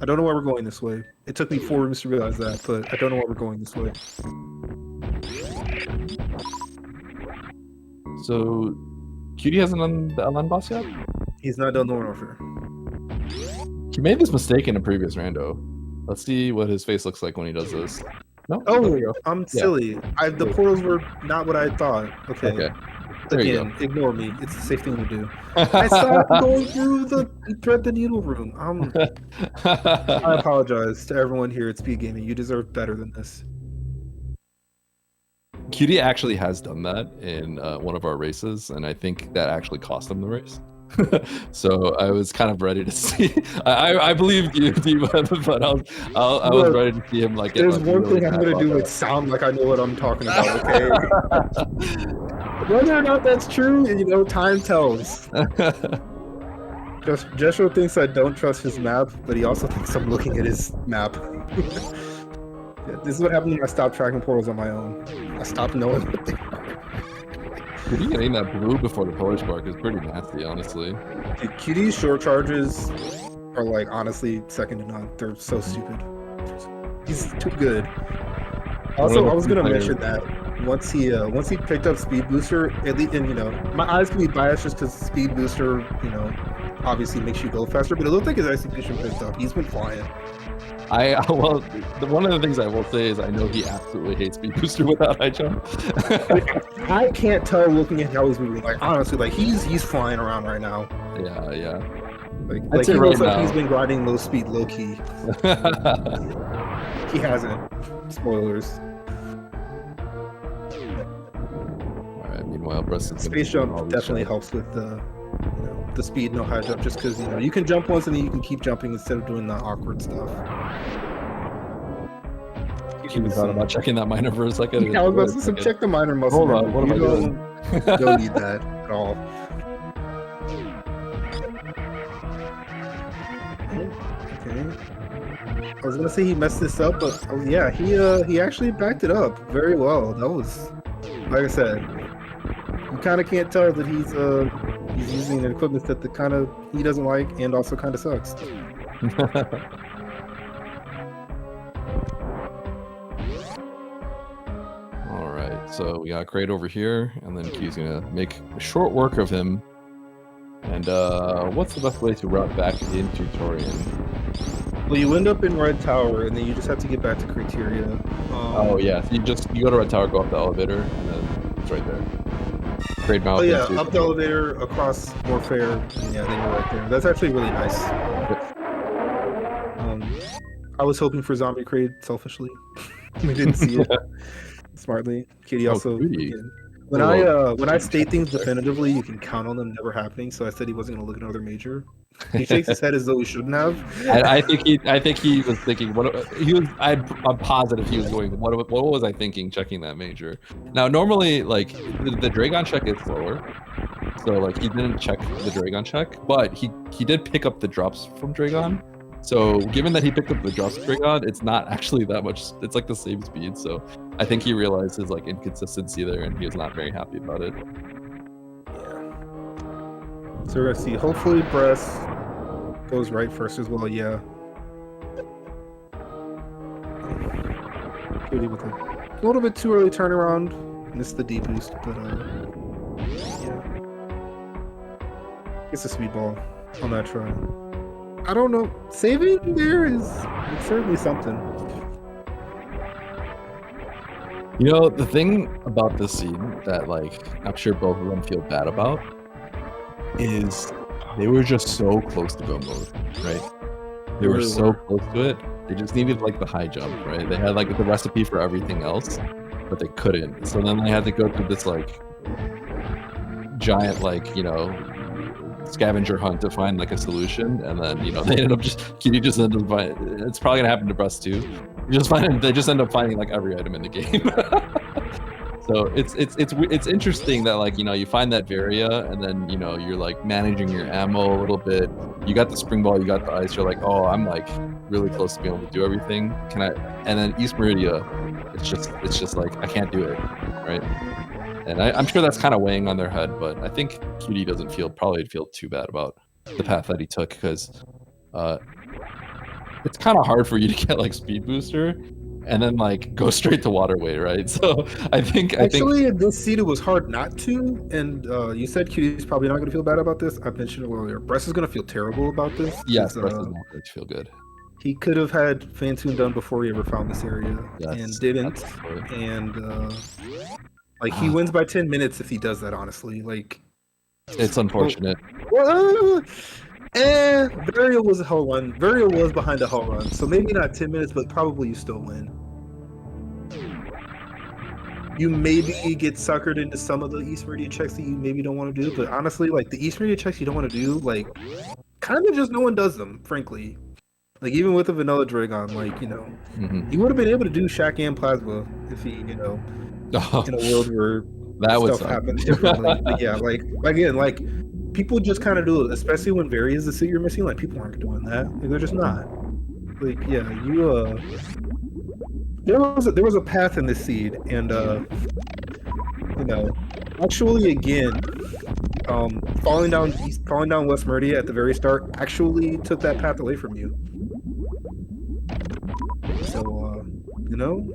I don't know why we're going this way. It took me 4 rooms to realize that, but I don't know why we're going this way. So, Cutie hasn't done the LN boss yet? He's not done Lord Warfare. He made this mistake in a previous rando. Let's see what his face looks like when he does this. No? Oh, I'm silly. The portals were not what I thought. Okay. Again, ignore me. It's the safe thing to do. I stopped going through the thread the needle room. I apologize to everyone here at Speedgaming. You deserve better than this. Cutie actually has done that in one of our races, and I think that actually cost him the race. So I was kind of ready to see. I believed you, but I was ready to see him like. There's one thing I'm gonna do. It sound like I know what I'm talking about. Okay. Whether or not that's true, you know, time tells. Joshua thinks I don't trust his map, but he also thinks I'm looking at his map. This is what happened when I stopped tracking portals on my own. I stopped knowing what they are. Cutie getting that blue before the pillar spark is pretty nasty, honestly. Dude, Cutie's short charges are like honestly second to none. They're so stupid. He's too good. Also, I was gonna mention that once he picked up Speed Booster, at least, and you know, my eyes can be biased just because Speed Booster, you know, obviously makes you go faster. But it looked like his execution picked up. He's been flying. Well, one of the things I will say is I know he absolutely hates Speed Booster without high jump. I can't tell looking at how he's moving. Like honestly, like he's flying around right now. Yeah. Like he looks like he's been grinding low speed, low key. He hasn't. Spoilers. All right. Meanwhile, Space jump definitely helps with the speed, no high jump, just because you know you can jump once and then you can keep jumping instead of doing the awkward stuff. He was thought about checking that minor for a second. Yeah, I was about to check the minor muscle. Hold on, what am I doing? Don't need that at all. Okay. I was gonna say he messed this up, but yeah, he actually backed it up very well. That was, like I said, you kind of can't tell that he's using an equipment that he doesn't like and also kind of sucks. All right, so we got Crate over here, and then Q's gonna make short work of him. And what's the best way to route back into Torian? Well, you end up in Red Tower, and then you just have to get back to Criteria. Oh yeah, so you go to Red Tower, go up the elevator, and then it's right there. Great mouth. Oh yeah, up the elevator, across Warfare, and yeah, then you're right there. That's actually really nice. I was hoping for Zombie Crate selfishly. We didn't see it smartly. Katie also. When I state things definitively, you can count on them never happening. So I said he wasn't going to look at another major. He shakes his head as though he shouldn't have. I think he was thinking. I'm positive he was going. What was I thinking? Checking that major. Now normally, like the Dragon check is slower, so like he didn't check the Dragon check, but he did pick up the drops from Dragon. So given that he picked up the drops from Dragon, it's not actually that much. It's like the same speed. So I think he realized his like inconsistency there, and he was not very happy about it. Yeah. So we're gonna see. Hopefully, Bress goes right first as well. Yeah. Katie with a little bit too early turnaround. Missed the D boost, but It's a speedball on that try. I don't know. Saving there is certainly something. You know, the thing about this scene that, like, I'm sure both of them feel bad about is they were just so close to go mode, right? They were so close to it. They just needed, like, the high jump, right? They had, like, the recipe for everything else, but they couldn't. So then they had to go through this, like, giant, like, you know, scavenger hunt to find, like, a solution. And then, you know, they ended up Cutie just ended up finding, it's probably gonna happen to Breath too. They just end up finding, like, every item in the game. So it's interesting that, like, you know, you find that Varia and then, you know, you're like managing your ammo a little bit. You got the spring ball, you got the ice, you're like, oh, I'm like really close to being able to do everything. Can I? And then East Meridia, it's just like I can't do it, right? And I'm sure that's kind of weighing on their head, but I think Cutie doesn't probably feel too bad about the path that he took, because it's kind of hard for you to get like speed booster and then like go straight to waterway, right? So I think in this seed it was hard not to, and you said Cutie's probably not going to feel bad about this. I mentioned it earlier. Bress is going to feel terrible about this. Yes, Bress is not going to feel good. He could have had Fantoon done before he ever found this area, and didn't. And like he wins by 10 minutes if he does that. Honestly, like it's unfortunate. Varia was a hell run. Varia was behind a hell run, so maybe not 10 minutes, but probably you still win. You maybe get suckered into some of the East Meridia checks that you maybe don't want to do, but honestly, like the East Meridia checks you don't want to do, like kind of just no one does them, frankly. Like even with a vanilla Dragon, like, you know, he would have been able to do Shaq and Plasma if he, you know, in a world where that stuff happens differently. But yeah, like again, like people just kind of do it, especially when Varia is the suit you're missing. Like people aren't doing that. Like, they're just not. Like yeah, you there was a path in this seed, and you know, actually again, falling down West Meridia at the very start actually took that path away from you. So you know,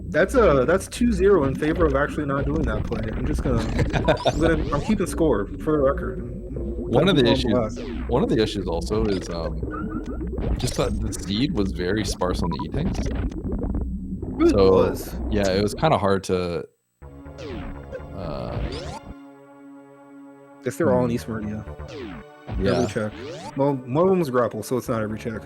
that's 2-0 in favor of actually not doing that play. I'm keeping score for the record. One of the issues also is just that the seed was very sparse on the E-tanks. Yeah, it was kind of hard to. Guess they're all in East Meridia. Yeah. Every check. Well, one of them was grapple, so it's not every check.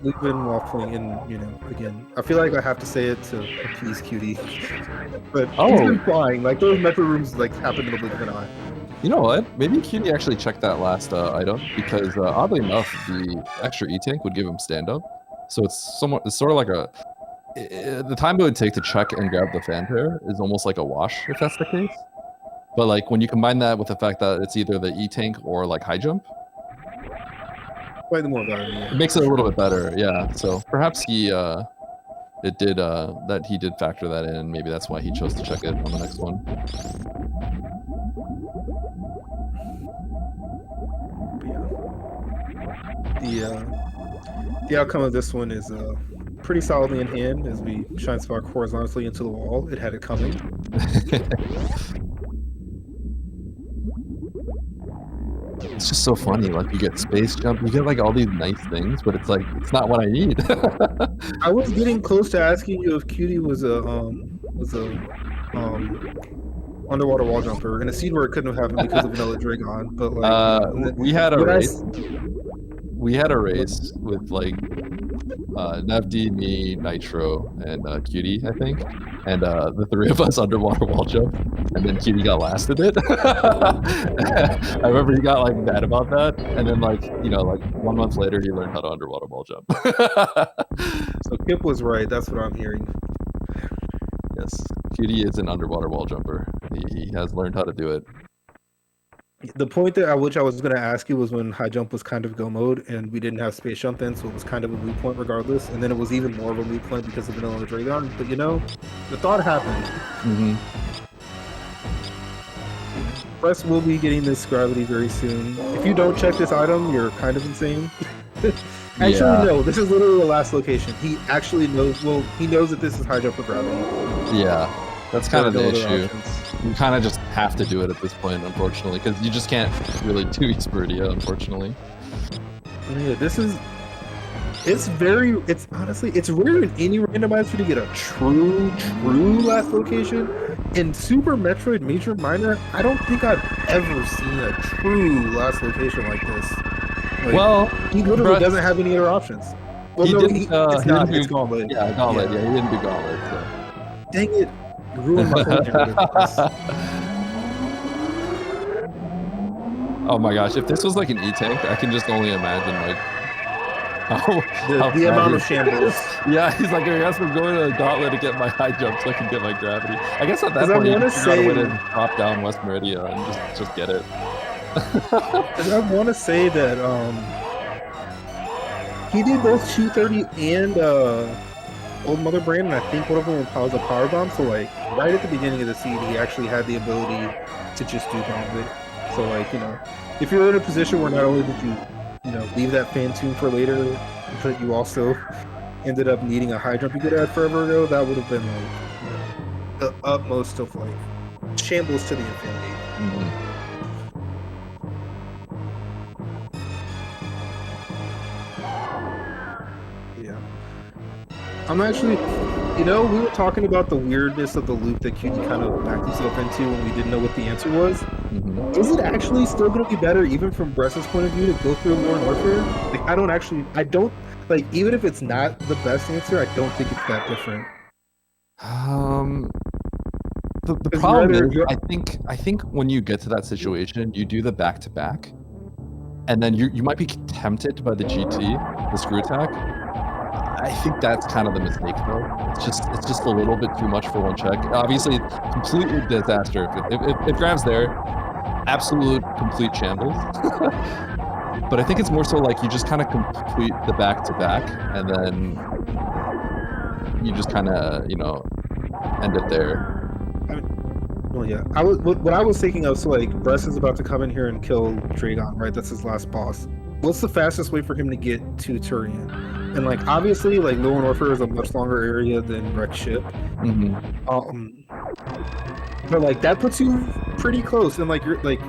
We've been waffling, and you know, again, I feel like I have to say it to appease Cutie, but he's been flying. Like those metro rooms, like happened in the blink of an eye. You know what? Maybe Cutie actually checked that last item, because oddly enough, the extra E-tank would give him stand up. So it's sort of like the time it would take to check and grab the fanfare is almost like a wash if that's the case. But like when you combine that with the fact that it's either the E-tank or like high jump, quite more value. It makes it a little bit better, yeah. So perhaps he did factor that in, and maybe that's why he chose to check it on the next one. The outcome of this one is pretty solidly in hand as we shine spark horizontally into the wall. It had it coming. It's just so funny. Like you get space jump, you get like all these nice things, but it's like it's not what I need. I was getting close to asking you if Cutie was a underwater wall jumper in a scene where it couldn't have happened because of Vanilla Dragon, but like we had a race. We had a race with like Nevdi, me, Nitro, and Cutie, I think. And the three of us underwater wall jump, and then Cutie got last in it. I remember he got like mad about that, and then like, you know, like 1 month later he learned how to underwater wall jump. So Kip was right, that's what I'm hearing. Yes, Cutie is an underwater wall jumper. He has learned how to do it. The point at which I was going to ask you was when high jump was kind of go mode and we didn't have space jump then, so it was kind of a moot point regardless, and then it was even more of a moot point because of Vanilla Dragon. But you know, the thought happened. Press will be getting this gravity very soon. If you don't check this item, you're kind of insane. Actually, no. This is literally the last location. He actually knows. Well, he knows that this is high jump for gravity. Yeah, that's kind of the issue. Options. You kind of just have to do it at this point, unfortunately, because you just can't really do Eastbirdia, unfortunately. Yeah, this is. It's very. It's honestly. It's rare in any randomizer to get a true last location. In Super Metroid Major Minor, I don't think I've ever seen a true last location like this. Like, well, he literally doesn't have any other options. Well, he no, didn't. It's Gauntlet. Yeah, Gauntlet. Yeah, he didn't do Gauntlet. So. Dang it! Ruined my whole narrative. Oh my gosh! If this was like an E-Tank, I can just only imagine like the amount of shambles. Yeah, he's like, I guess I'm going to a Gauntlet to get my high jump so I can get my gravity. I guess at that point, you just gotta win and drop down West Meridia and just get it. I want to say that he did both 230 and Old Mother Brand, and I think one of them was a power bomb. So like right at the beginning of the seed, he actually had the ability to just do Gauntlet. So like, you know, if you're in a position where not only did you leave that fan tune for later, but you also ended up needing a high jump you could add forever ago, that would have been like the utmost of like shambles to the infinity. Mm-hmm. I'm actually, we were talking about the weirdness of the loop that QD kind of backed himself into when we didn't know what the answer was. Mm-hmm. Is it actually still going to be better, even from Bress's point of view, to go through Lore and Warfare? Like, I don't, like, even if it's not the best answer, I don't think it's that different. The problem is, I think when you get to that situation, you do the back-to-back, and then you might be tempted by the GT, the screw attack. I think that's kind of the mistake, though. It's just a little bit too much for one check. Obviously, completely disaster. If Grav's there, absolute complete shambles. But I think it's more so like you just kind of complete the back-to-back, and then you just kind of, end it there. Well, yeah. What I was thinking of, so like Bress is about to come in here and kill Dragon, right? That's his last boss. What's the fastest way for him to get to Turian? And like obviously, like Lore and Warfare is a much longer area than Wreck Ship. Mm-hmm. But like that puts you pretty close, and like you're like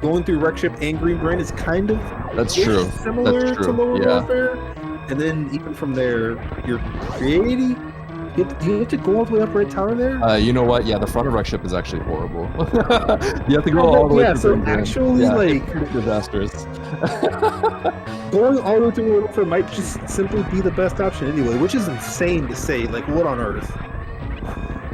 going through Wreck Ship and Green Brain is kind of similar to Lore and Warfare. And then even from there, you're creating. You have to go all the way up Red Tower there? You know what? Yeah, the front of Wreck Ship is actually horrible. You have to go all the way through Green Brain. Actually, like disastrous. Going all the way through Warfare might just simply be the best option anyway, which is insane to say. Like, what on earth?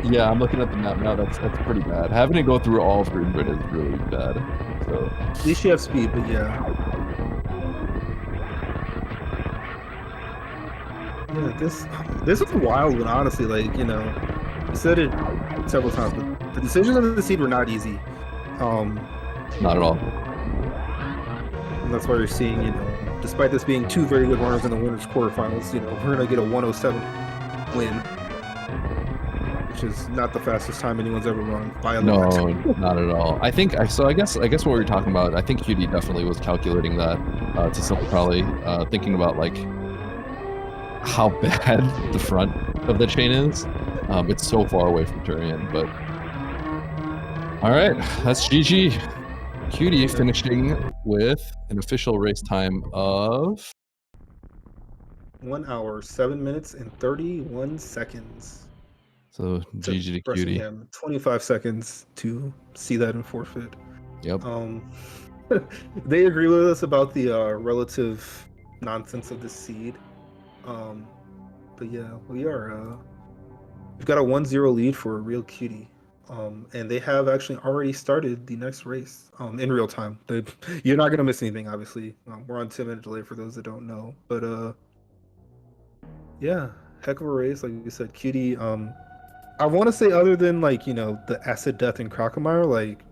Yeah, I'm looking at the map now. That's pretty bad. Having to go through all of Green Brain is really bad. So at least you have speed, but yeah. Yeah, this is a wild one, honestly. Like, I said it several times, but the decisions on the seed were not easy. Not at all. And that's why you're seeing, despite this being two very good runners in the winners quarterfinals, we're gonna get a 107 win, which is not the fastest time anyone's ever run by a lot. No, not at all. I guess what we were talking about. I think QD definitely was calculating that to some probably thinking about like how bad the front of the chain is. It's so far away from Turian, but all right, that's GG. QD finishing with an official race time of 1 hour, 7 minutes, and 31 seconds. So GG to QD. 25 seconds to see that in forfeit. Yep. They agree with us about the relative nonsense of the seed. But yeah, we've got a 1-0 lead for a real cutie. And they have actually already started the next race in real time. You're not going to miss anything, obviously. We're on 10-minute delay for those that don't know. But yeah, heck of a race. Like you said, cutie. I want to say other than like, the Acid Death and Crocomire, like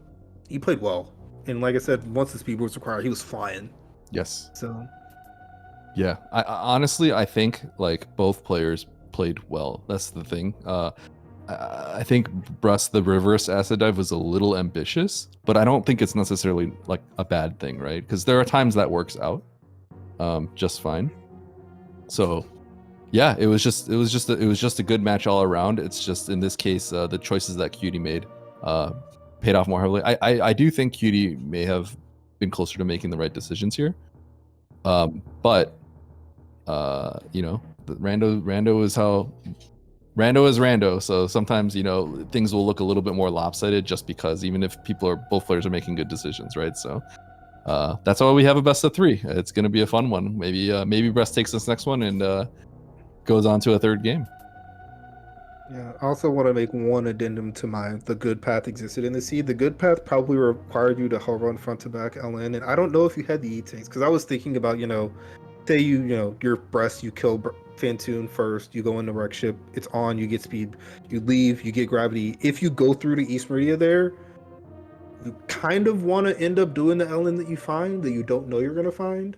he played well. And like I said, once the speed was required, he was flying. Yes. So yeah, I honestly, I think like both players played well. That's the thing. I think Bress, the reverse acid dive was a little ambitious, but I don't think it's necessarily like a bad thing, right? Because there are times that works out. just fine. So yeah, it was just a good match all around. It's just in this case, the choices that Cutie made paid off more heavily. I do think Cutie may have been closer to making the right decisions here, but you know, Rando is how Rando is Rando. So sometimes, you know, things will look a little bit more lopsided just because even if both players are making good decisions, right? So that's why we have a best of 3. It's going to be a fun one. Maybe Brest takes this next one and goes on to a third game. Yeah, I also want to make one addendum to the good path existed in the seed. The good path probably required you to hover on front to back LN, and I don't know if you had the E-tanks, because I was thinking about, you know, say your Brest, you kill Fantoon first, you go into wreck ship, it's on, you get speed, you leave, you get gravity. If you go through to East Meridia there, you kind of want to end up doing the LN that you find that you don't know you're going to find.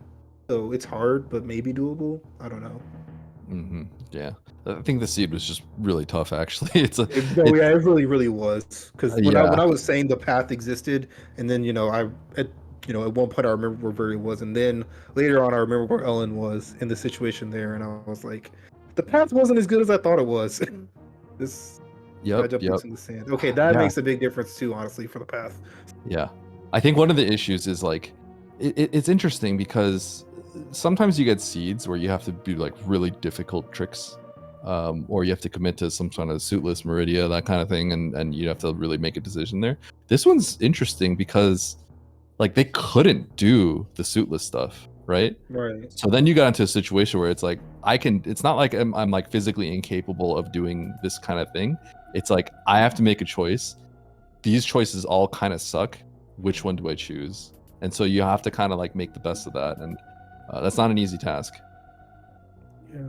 So it's hard, but maybe doable. I don't know. Mm-hmm. Yeah, I think the seed was just really tough. Actually, Yeah, it really was. Because when I was saying the path existed, and then at one point I remember where Very was, and then later on I remember where Ellen was in the situation there, and I was like, the path wasn't as good as I thought it was. I jumped into the sand. Okay, that makes a big difference too, honestly, for the path. Yeah, I think one of the issues is like it's interesting because sometimes you get seeds where you have to do like really difficult tricks, or you have to commit to some kind of suitless Meridia, that kind of thing, and you have to really make a decision there. This one's interesting because like they couldn't do the suitless stuff, right? Right. So then you got into a situation where it's like it's not like I'm like physically incapable of doing this kind of thing. It's like I have to make a choice. These choices all kind of suck. Which one do I choose? And so you have to kind of like make the best of that, and that's not an easy task. Yeah.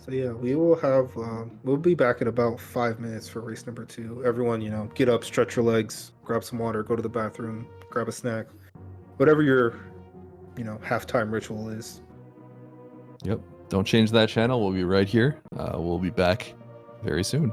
So yeah, we will have we'll be back in about 5 minutes for race number 2. Everyone, get up, stretch your legs, grab some water, go to the bathroom, grab a snack, whatever your halftime ritual is. Yep. Don't change that channel. We'll be right here. We'll be back very soon.